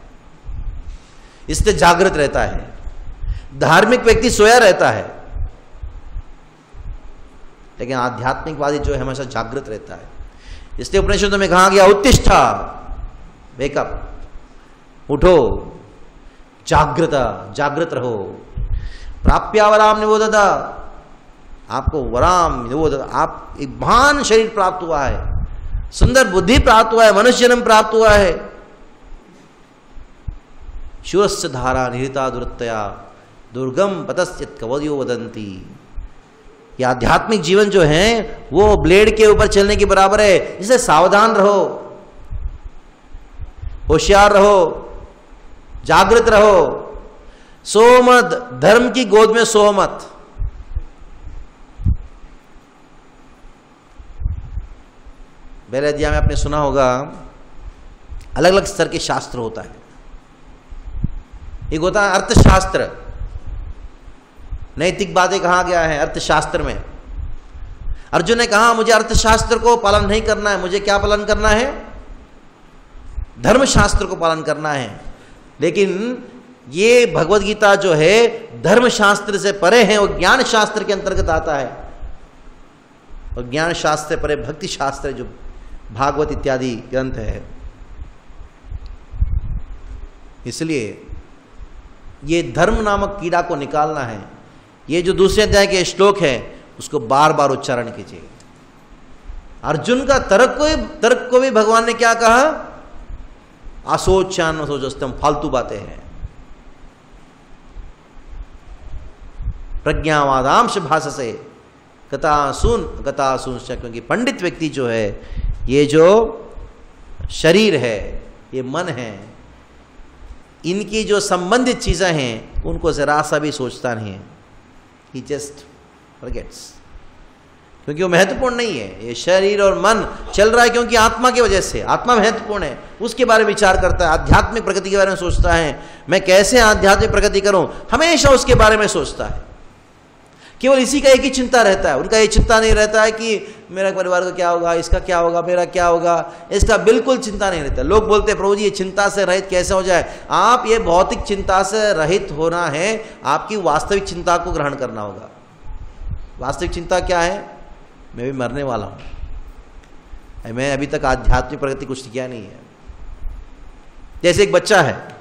इससे जागृत रहता है। धार्मिक व्यक्ति सोया रहता है, लेकिन आध्यात्मिकवादी जो है हमेशा जागृत रहता है। इसलिए उपनिषदों में कहा गया उत्तिष्ठा, वेकअप, उठो, जागृत रहो। प्राप्यावराम निबोधता, आपको वराम निबोधता, आप एक महान शरीर प्राप्त हुआ है, सुंदर बुद्धि प्राप्त हुआ है, मनुष्य जन्म प्राप्त हुआ है। शूरस्य धारा निहिता दुरतया दुर्गम पतस्यत् कवयो वदंती। ये आध्यात्मिक जीवन जो है वो ब्लेड के ऊपर चलने के बराबर है। इसलिए सावधान रहो, होशियार रहो, जागृत रहो। सो मत, धर्म की गोद में सो मत। पहले अध्याय में आपने सुना होगा अलग अलग स्तर के शास्त्र होता है। एक होता है अर्थशास्त्र, नैतिक बातें कहा गया है अर्थशास्त्र में। अर्जुन ने कहा मुझे अर्थशास्त्र को पालन नहीं करना है, मुझे क्या पालन करना है? धर्मशास्त्र को पालन करना है। लेकिन ये भगवद गीता जो है धर्मशास्त्र से परे है, वो ज्ञान शास्त्र के अंतर्गत आता है। और ज्ञान शास्त्र परे भक्ति शास्त्र जो भागवत इत्यादि ग्रंथ है। इसलिए ये धर्म नामक कीड़ा को निकालना है। ये जो दूसरे अध्याय के श्लोक है उसको बार बार उच्चारण कीजिए। अर्जुन का तर्क को भी भगवान ने क्या कहा? असोचान सोचस्तम, फालतू बातें हैं। प्रज्ञावादांश भाषसे गतासून, क्योंकि पंडित व्यक्ति जो है, ये जो शरीर है, ये मन है, इनकी जो संबंधित चीजें हैं उनको जरा सा भी सोचता नहीं है। He just forgets. क्योंकि वो महत्वपूर्ण नहीं है। ये शरीर और मन चल रहा है क्योंकि आत्मा की वजह से, आत्मा महत्वपूर्ण है, उसके बारे में विचार करता है, आध्यात्मिक प्रगति के बारे में सोचता है, मैं कैसे आध्यात्मिक प्रगति करूं, हमेशा उसके बारे में सोचता है। केवल इसी का एक ही चिंता रहता है, उनका ये चिंता नहीं रहता है कि मेरा परिवार का क्या होगा, इसका क्या होगा, मेरा क्या होगा, इसका बिल्कुल चिंता नहीं रहता। लोग बोलते हैं प्रभु जी ये चिंता से रहित कैसे हो जाए। आप ये भौतिक चिंता से रहित होना है, आपकी वास्तविक चिंता को ग्रहण करना होगा। वास्तविक चिंता क्या है? मैं भी मरने वाला हूं, मैं अभी तक आध्यात्मिक प्रगति कुछ किया नहीं है। जैसे एक बच्चा है,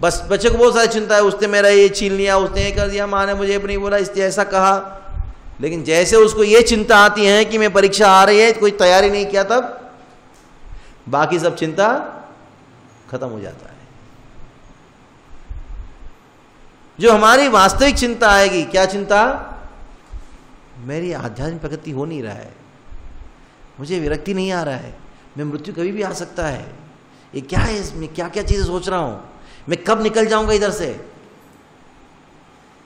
बस बच्चे को बहुत सारी चिंता है, उसने मेरा ये छीन लिया, उसने ये कर दिया, माँ ने मुझे नहीं बोला, इसने ऐसा कहा। लेकिन जैसे उसको ये चिंता आती है कि मैं परीक्षा आ रही है, कोई तैयारी नहीं किया, तब बाकी सब चिंता खत्म हो जाता है। जो हमारी वास्तविक चिंता आएगी, क्या चिंता? मेरी आध्यात्मिक प्रगति हो नहीं रहा है, मुझे विरक्ति नहीं आ रहा है, मैं मृत्यु कभी भी आ सकता है, ये क्या है, इसमें क्या क्या चीजें सोच रहा हूं, मैं कब निकल जाऊंगा इधर से।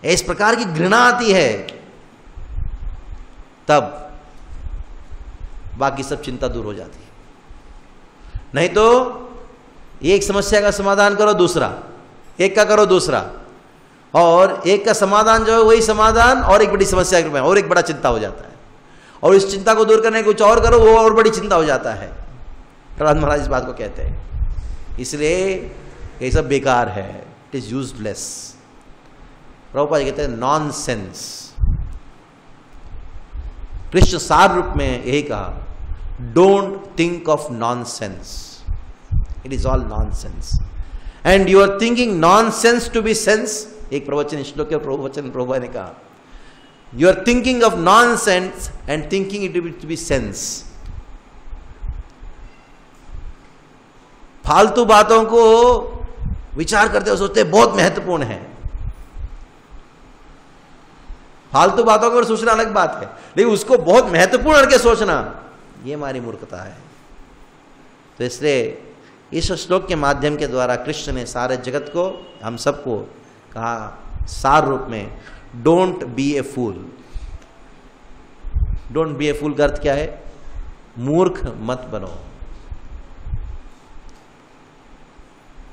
इस प्रकार की घृणा आती है, तब बाकी सब चिंता दूर हो जाती है। नहीं तो एक समस्या का समाधान करो, दूसरा एक का करो, दूसरा, और एक का समाधान जो है वही समाधान और एक बड़ी समस्या के रूप में और एक बड़ा चिंता हो जाता है, और इस चिंता को दूर करने कुछ और करो, वो और बड़ी चिंता हो जाता है। प्रहलाद महाराज इस बात को कहते हैं। इसलिए ये सब बेकार है, इट इज यूजलेस। प्रभुपाद कहते हैं नॉनसेंस। कृष्ण सार रूप में यही कहा, don't think of nonsense, it is all nonsense and you are thinking nonsense to be sense. एक प्रवचन श्लोक के प्रवचन प्रभुपाद ने कहा, you are thinking of nonsense and thinking it to be sense. फालतू बातों को विचार करते हो, सोचते बहुत महत्वपूर्ण है। फालतू बातों को सोचना अलग बात है, लेकिन उसको बहुत महत्वपूर्ण करके सोचना, ये हमारी मूर्खता है। तो इसलिए इस श्लोक के माध्यम के द्वारा कृष्ण ने सारे जगत को, हम सबको कहा सार रूप में, don't be a fool. Don't be a fool का अर्थ क्या है? मूर्ख मत बनो।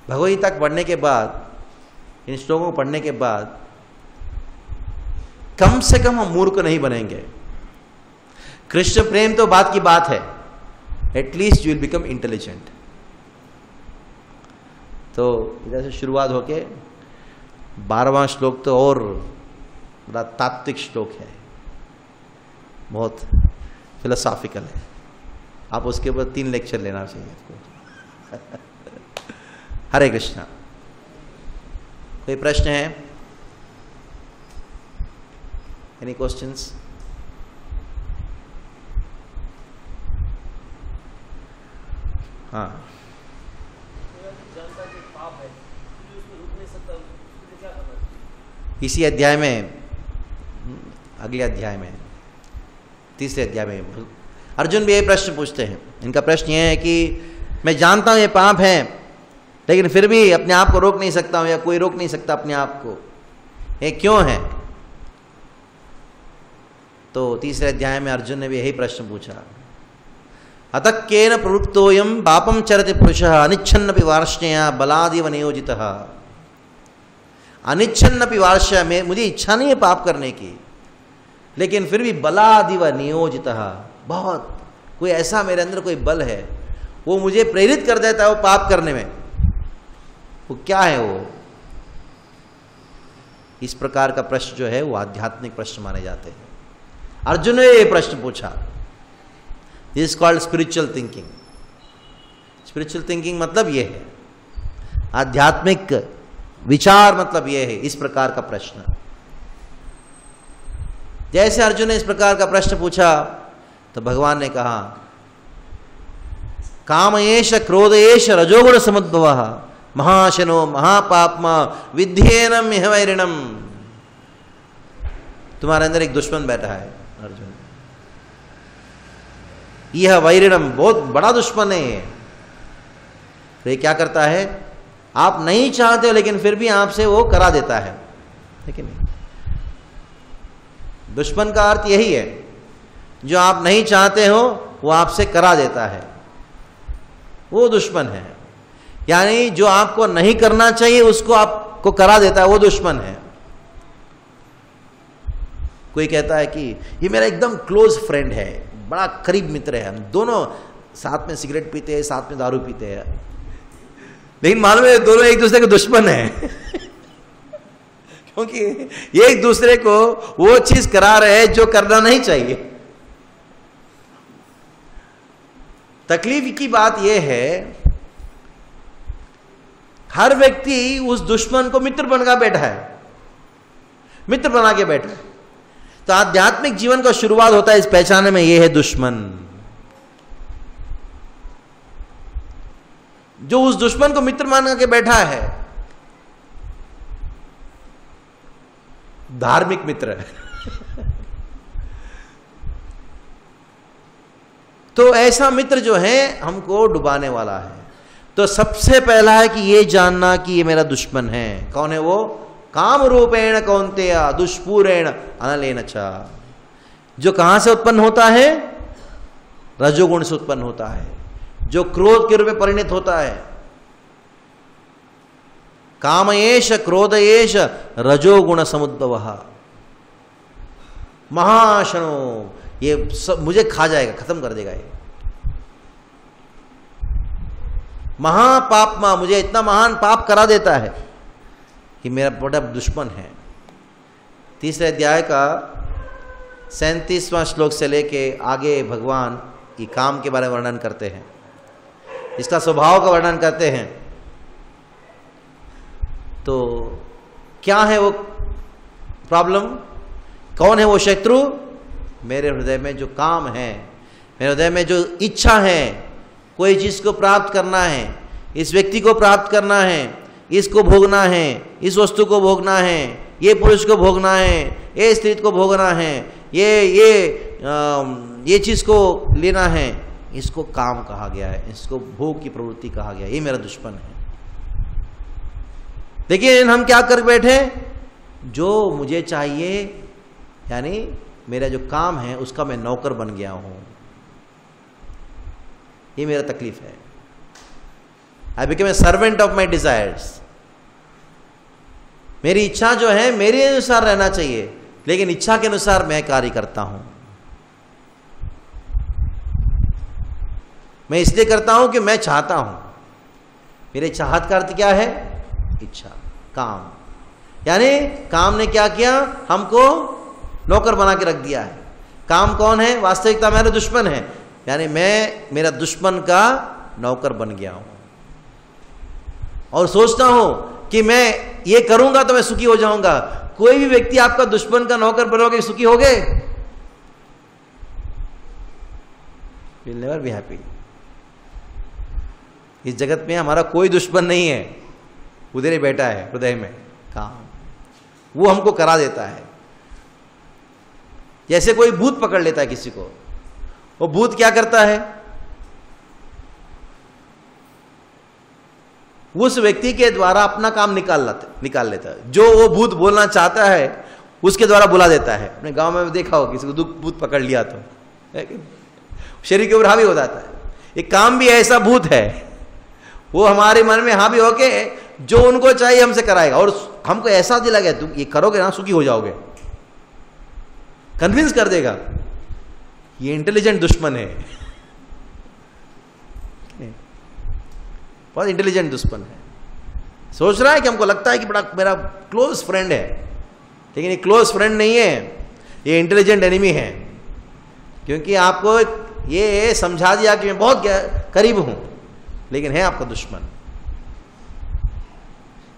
भगवद्गीता पढ़ने के बाद, इन श्लोकों को पढ़ने के बाद कम से कम हम मूर्ख नहीं बनेंगे। कृष्ण प्रेम तो बात की बात है, at least you will become intelligent. तो इधर से शुरुआत होके 12वां श्लोक तो और बड़ा तात्विक श्लोक है, बहुत फिलोसॉफिकल है। आप उसके ऊपर 3 लेक्चर लेना चाहिए आपको। हरे कृष्णा। कोई प्रश्न है? Any questions? हाँ, इसी अध्याय में, अगले अध्याय में, तीसरे अध्याय में अर्जुन भी ये प्रश्न पूछते हैं। इनका प्रश्न ये है कि मैं जानता हूं ये पाप है, लेकिन फिर भी अपने आप को रोक नहीं सकता हूं, या कोई रोक नहीं सकता अपने आप को, ये क्यों है? तो तीसरे अध्याय में अर्जुन ने भी यही प्रश्न पूछा। अतः केन प्रवृत्तोयम पापम चरति पुरुषः अनिच्छन्नपि वार्ष्णेया बलादिव नियोजितः। अनिच्छन्नपि वार्ष्य में, मुझे इच्छा नहीं है पाप करने की, लेकिन फिर भी बलादिव नियोजितः, बहुत कोई ऐसा मेरे अंदर कोई बल है, वो मुझे प्रेरित कर देता है वो पाप करने में। वो क्या है? वो इस प्रकार का प्रश्न जो है वो आध्यात्मिक प्रश्न माने जाते हैं। अर्जुन ने ये प्रश्न पूछा। This is called spiritual thinking. Spiritual thinking मतलब ये है, आध्यात्मिक विचार मतलब ये है, इस प्रकार का प्रश्न। जैसे अर्जुन ने इस प्रकार का प्रश्न पूछा तो भगवान ने कहा, कामयेश क्रोधयेश रजोगुण समुद्भवः महाशनो महापाप्मा विद्येनम इह वैरिणम। तुम्हारे अंदर एक दुश्मन बैठा है अर्जुन, यह वैरिणम, बहुत बड़ा दुश्मन है। तो ये क्या करता है? आप नहीं चाहते हो लेकिन फिर भी आपसे वो करा देता है, लेकिन दुश्मन का अर्थ यही है, जो आप नहीं चाहते हो वो आपसे करा देता है, वो दुश्मन है। यानी जो आपको नहीं करना चाहिए उसको आपको करा देता है, वो दुश्मन है। कोई कहता है कि ये मेरा एकदम क्लोज फ्रेंड है, बड़ा करीब मित्र है, हम दोनों साथ में सिगरेट पीते हैं, साथ में दारू पीते हैं, लेकिन मालूम है दोनों एक दूसरे के दुश्मन हैं क्योंकि एक दूसरे को वो चीज करा रहे हैं जो करना नहीं चाहिए। तकलीफ की बात यह है, हर व्यक्ति उस दुश्मन को मित्र बनकर बैठा है, मित्र बना के बैठा है। तो आध्यात्मिक जीवन का शुरुआत होता है इस पहचाने में, यह है दुश्मन। जो उस दुश्मन को मित्र मान के बैठा है, धार्मिक मित्र है तो ऐसा मित्र जो है हमको डुबाने वाला है। तो सबसे पहला है कि ये जानना कि ये मेरा दुश्मन है। कौन है वो? काम रूपेण कौन्तेय दुष्पूरेण अनलेन च। जो कहां से उत्पन्न होता है? रजोगुण से उत्पन्न होता है, जो क्रोध के रूप में परिणत होता है। कामयेश क्रोधयेश रजोगुण समुद्भव। महाशनो, ये सब मुझे खा जाएगा, खत्म कर देगा ये। महापापमा, मुझे इतना महान पाप करा देता है कि मेरा बड़ा दुश्मन है। तीसरे अध्याय का 37वां श्लोक से लेके आगे भगवान की काम के बारे में वर्णन करते हैं, इसका स्वभाव का वर्णन करते हैं। तो क्या है वो प्रॉब्लम? कौन है वो शत्रु? मेरे हृदय में जो काम है, मेरे हृदय में जो इच्छा है, कोई चीज को प्राप्त करना है, इस व्यक्ति को प्राप्त करना है, इसको भोगना है, इस वस्तु को भोगना है, ये पुरुष को भोगना है, ये स्त्री को भोगना है, ये चीज को लेना है, इसको काम कहा गया है, इसको भोग की प्रवृत्ति कहा गया है। ये मेरा दुश्मन है। देखिए हम क्या कर बैठे, जो मुझे चाहिए, यानी मेरा जो काम है उसका मैं नौकर बन गया हूं। ये मेरा तकलीफ है। I become a servant of my desires. मेरी इच्छा जो है मेरे अनुसार रहना चाहिए, लेकिन इच्छा के अनुसार मैं कार्य करता हूं। मैं इसलिए करता हूं कि मैं चाहता हूं। मेरे चाहत का अर्थ क्या है? इच्छा, काम। यानी काम ने क्या किया? हमको नौकर बना के रख दिया है। काम कौन है? वास्तविकता मेरा दुश्मन है, यानी मैं मेरा दुश्मन का नौकर बन गया हूं और सोचता हूं कि मैं ये करूंगा तो मैं सुखी हो जाऊंगा। कोई भी व्यक्ति आपका दुश्मन का नौकर बनोगे, सुखी होगे? Will never be happy. इस जगत में हमारा कोई दुश्मन नहीं है, उधर ही बैठा है हृदय में काम, वो हमको करा देता है। जैसे कोई भूत पकड़ लेता है किसी को, वो भूत क्या करता है? उस व्यक्ति के द्वारा अपना काम निकाल लेता है। जो वो भूत बोलना चाहता है उसके द्वारा बुला देता है। अपने गांव में देखा हो, किसी को भूत पकड़ लिया तो शरीर के ऊपर हावी हो जाता है। एक काम भी ऐसा भूत है, वो हमारे मन में हावी होके जो उनको चाहिए हमसे कराएगा, और हमको ऐसा दिला गया तुम ये करोगे ना सुखी हो जाओगे, कन्विंस कर देगा। ये इंटेलिजेंट दुश्मन है, बहुत इंटेलिजेंट दुश्मन है। सोच रहा है कि हमको लगता है कि बड़ा मेरा क्लोज फ्रेंड है, लेकिन ये क्लोज फ्रेंड नहीं है, ये इंटेलिजेंट एनिमी है। क्योंकि आपको ये समझा दिया कि मैं बहुत करीब हूं, लेकिन है आपका दुश्मन।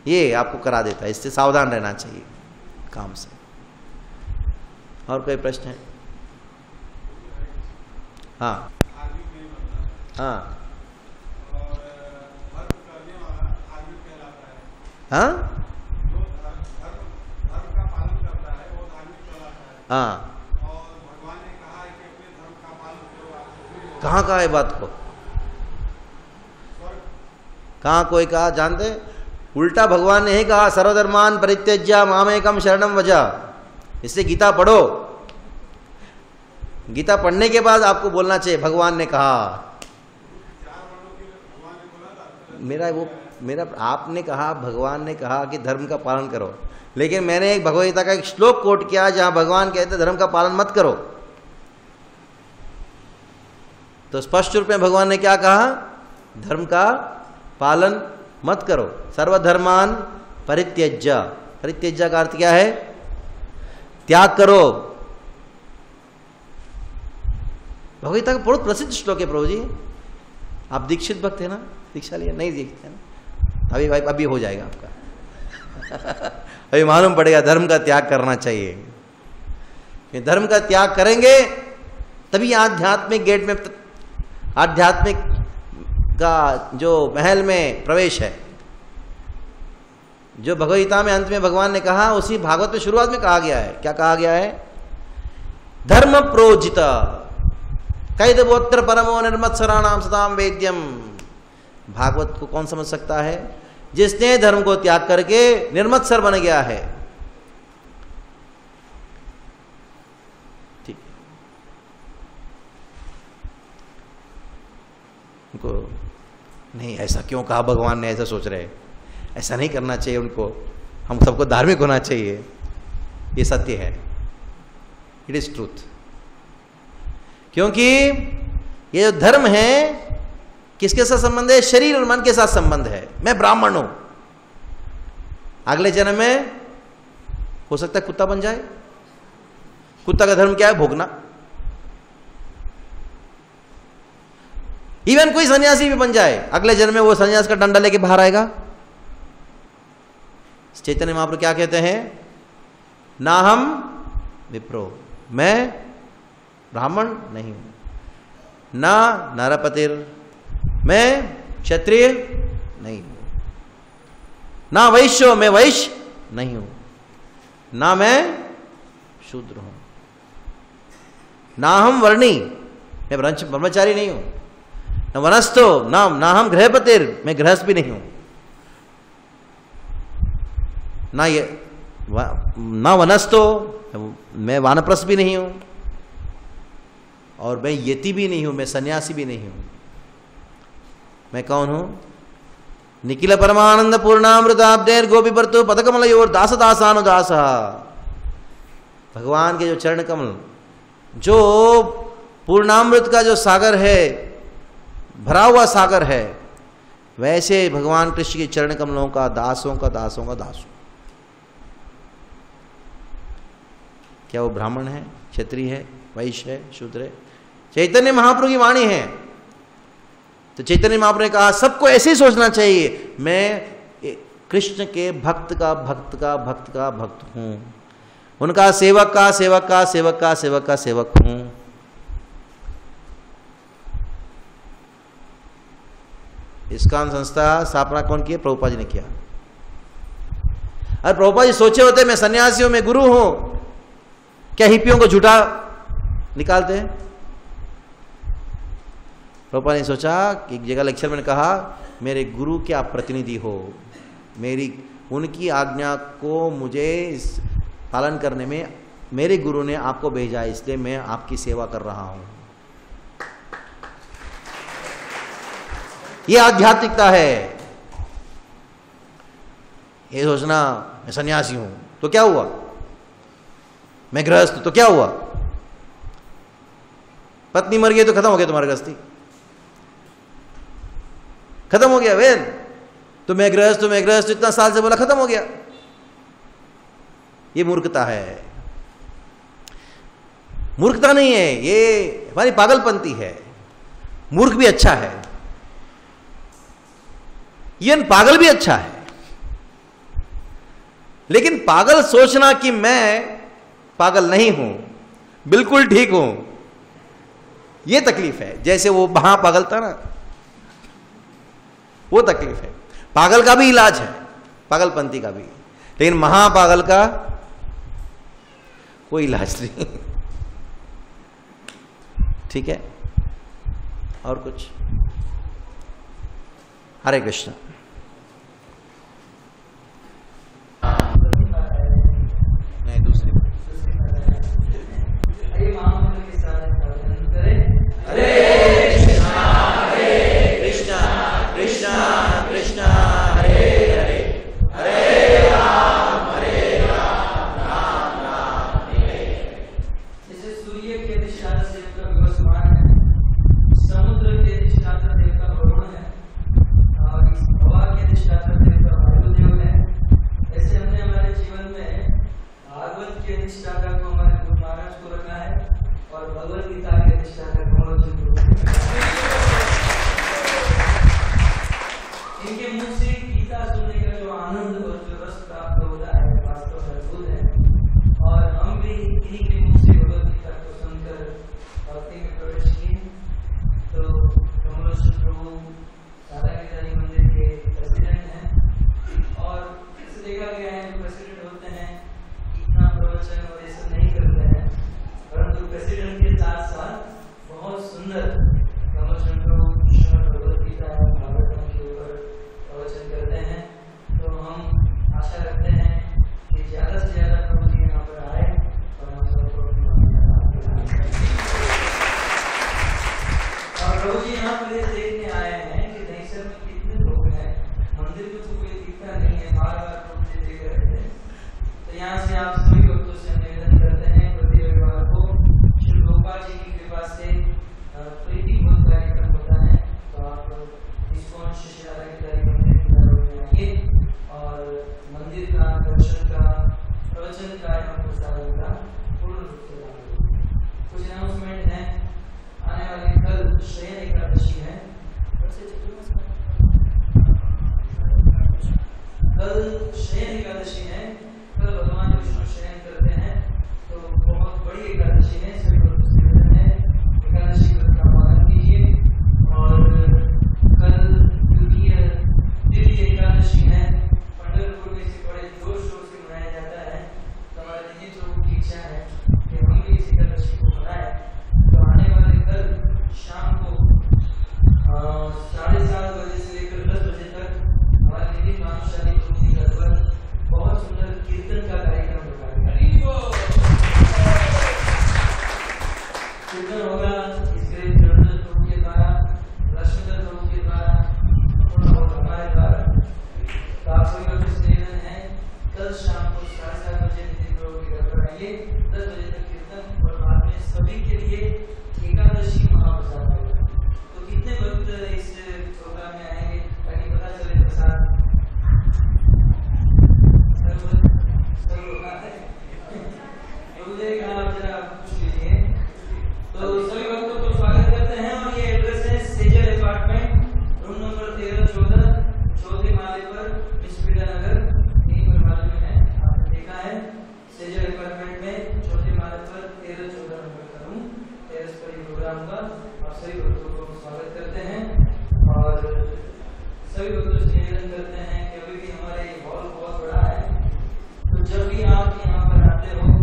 ये आपको करा देता है, इससे सावधान रहना चाहिए काम से। और कोई प्रश्न है? हाँ हाँ हाँ हाँ, कहाँ कहा है बात को? कहाँ कोई कहा जानते? उल्टा भगवान ने ही कहा सर्वधर्मान परित्यज्य मामेकम शरणम व्रज। इससे गीता पढ़ो, गीता पढ़ने के बाद आपको बोलना चाहिए भगवान ने कहा। मेरा आपने कहा, भगवान ने कहा कि धर्म का पालन करो, लेकिन मैंने एक भगवद गीता का एक श्लोक कोट किया जहां भगवान कहते धर्म का पालन मत करो। तो स्पष्ट रूप में भगवान ने क्या कहा? धर्म का पालन मत करो। सर्वधर्मान परित्यज्य, परित्यज्य का अर्थ क्या है? त्याग करो। भगवद गीता का बहुत प्रसिद्ध श्लोक है प्रभु जी। आप दीक्षित भक्त है ना? दीक्षा लिया? नहीं दीक्षित है ना? अभी हो जाएगा आपका। अभी मालूम पड़ेगा धर्म का त्याग करना चाहिए। धर्म का त्याग करेंगे तभी आध्यात्मिक गेट में, आध्यात्मिक का जो महल में प्रवेश है, जो भगवद गीता में अंत में भगवान ने कहा, उसी भागवत में शुरुआत में कहा गया है। क्या कहा गया है? धर्म प्रोजित कैदवोत्र परमो निर्मत्सराणाम सताम वेद्यम। भागवत को कौन समझ सकता है? जिसने धर्म को त्याग करके निर्मत्सर बन गया है। ठीक, उनको नहीं, ऐसा क्यों कहा भगवान ने? ऐसा सोच रहे, ऐसा नहीं करना चाहिए उनको, हम सबको धार्मिक होना चाहिए। ये सत्य है, इट इज ट्रूथ। क्योंकि ये जो धर्म है किसके साथ संबंध है? शरीर और मन के साथ संबंध है। मैं ब्राह्मण हूं, अगले जन्म में हो सकता है कुत्ता बन जाए। कुत्ता का धर्म क्या है? भोगना। इवन कोई सन्यासी भी बन जाए, अगले जन्म में वो सन्यास का डंडा लेके बाहर आएगा। चैतन्य महाप्रभु क्या कहते हैं? ना हम विप्रो, मैं ब्राह्मण नहीं हूं, ना नरपतिर, मैं क्षत्रिय नहीं हूं, ना वैश्य, मैं वैश्य नहीं हूं, ना मैं शूद्र हूं, ना हम वर्णी, मैं ब्रह्मचारी नहीं हूं, न वनस्थो, ना हम गृहपतिर, मैं गृहस्थ भी नहीं हूं, ना वनस्थो, मैं वानप्रस्थ भी नहीं हूं, और मैं यति भी नहीं हूं, मैं सन्यासी भी नहीं हूं। मैं कौन हूं? निखिल परमानंद पूर्णामृताब्देर गोपी बर्तु पदकमलयोर दास दासानुदास। भगवान के जो चरण कमल, जो पूर्णामृत का जो सागर है, भरा हुआ सागर है, वैसे भगवान कृष्ण के चरण कमलों का दासों का दासों का दासों। क्या वो ब्राह्मण है, क्षत्रिय है, वैश्य है, शूद्र है? चैतन्य महाप्रभु की वाणी है। तो चैतन्य महाप्रभु ने कहा सबको ऐसे ही सोचना चाहिए, मैं कृष्ण के भक्त का भक्त का भक्त का भक्त हूं, उनका सेवक का सेवक का सेवक का सेवक का सेवक हूं। इस्कॉन संस्था स्थापना कौन की है? प्रभुपाद जी ने किया। अरे प्रभुपाद जी सोचे होते मैं सन्यासी हूं, मैं गुरु हूं, क्या हिप्पियों को झूठा निकालते हैं? प्रभुपाद ने सोचा कि एक जगह लेक्चर में कहा मेरे गुरु के आप प्रतिनिधि हो, मेरी उनकी आज्ञा को मुझे पालन करने में मेरे गुरु ने आपको भेजा, इसलिए मैं आपकी सेवा कर रहा हूं। यह आध्यात्मिकता है। ये सोचना मैं सन्यासी हूं तो क्या हुआ, मैं गृहस्थ तो क्या हुआ, पत्नी मर गई तो खत्म हो गया तुम्हारा गृहस्थी, खत्म हो गया वेद। तो मैं गृहस्थ इतना साल से बोला, खत्म हो गया। ये मूर्खता है। मूर्खता नहीं है, ये हमारी पागलपंती है। मूर्ख भी अच्छा है, ये पागल भी अच्छा है। लेकिन पागल सोचना कि मैं पागल नहीं हूं, बिल्कुल ठीक हूं, यह तकलीफ है। जैसे वो महापागल था ना, वो तकलीफ है। पागल का भी इलाज है, पागलपंती का भी, लेकिन महापागल का कोई इलाज नहीं। ठीक है, और कुछ? हरे कृष्ण। नहीं, दूसरी यहाँ से आप सभी भक्तों से निवेदन करते हैं प्रति रविवार को श्री गोपाल जी की कृपा से प्रीति भोज कार्यक्रम होता है, तो आप इस्कॉन शिष्यालय के कार्यक्रम में आइए और मंदिर का दर्शन का प्रवचन का एवं प्रसारण का पूर्ण रूप से लाभ। कुछ अनाउंसमेंट है। आने वाली कल शयन एकादशी है। कल शयन एकादशी है। कल भगवान विष्णु शयन करते हैं, तो बहुत बड़ी एकादशी है। सभी लोग है एकादशी व्रत का पालन कीजिए। और कल क्योंकि दिव्य एकादशी है, पंढरपुर में इसे बड़े जोर शोर से मनाया जाता है, तो हमारे निजी लोगों की इच्छा है कि हम भी इस एकादशी को मनाएं। तो आने वाले कल शाम को 7:30 बजे से लेकर 10 बजे तक हमारे निधि मानवशाली गुरु जी घर पर बहुत सुंदर कीर्तन का कार्यक्रम रखा गया। कीर्तन होगा इसके जगन्नाथ प्रभु के द्वारा, लक्ष्मण प्रभु के द्वारा और हमारे द्वारा। तो आप सभी लोग से निवेदन है कल शाम को 7:30 बजे निधि प्रभु के घर पर आइए। 10 बजे तक कीर्तन और बाद में सभी के लिए एकादशी महाप्रसाद होगा। तो कितने भक्त इस प्रोग्राम में आएंगे ताकि पता चले प्रसाद सब लोग आते हैं। आप जरा पूछ लीजिए। तो सभी भक्तों को स्वागत करते हैं और ये एड्रेस है सेजल अपार्टमेंट, रूम नंबर 1314, चौथे माले पर, मिसपीड़ा नगर, यहीं पर मालूम है, आपने देखा है। सेजल अपार्टमेंट में चौथे माले पर 1314 नंबर का रूम, टेरेस पर ये प्रोग्राम का। आप सभी भक्तों को स्वागत करते हैं और सभी भक्तों से निवेदन करते हैं कि अभी भी हमारा ये हॉल बहुत बड़ा है, तो जब भी आप यहाँ पर आते हो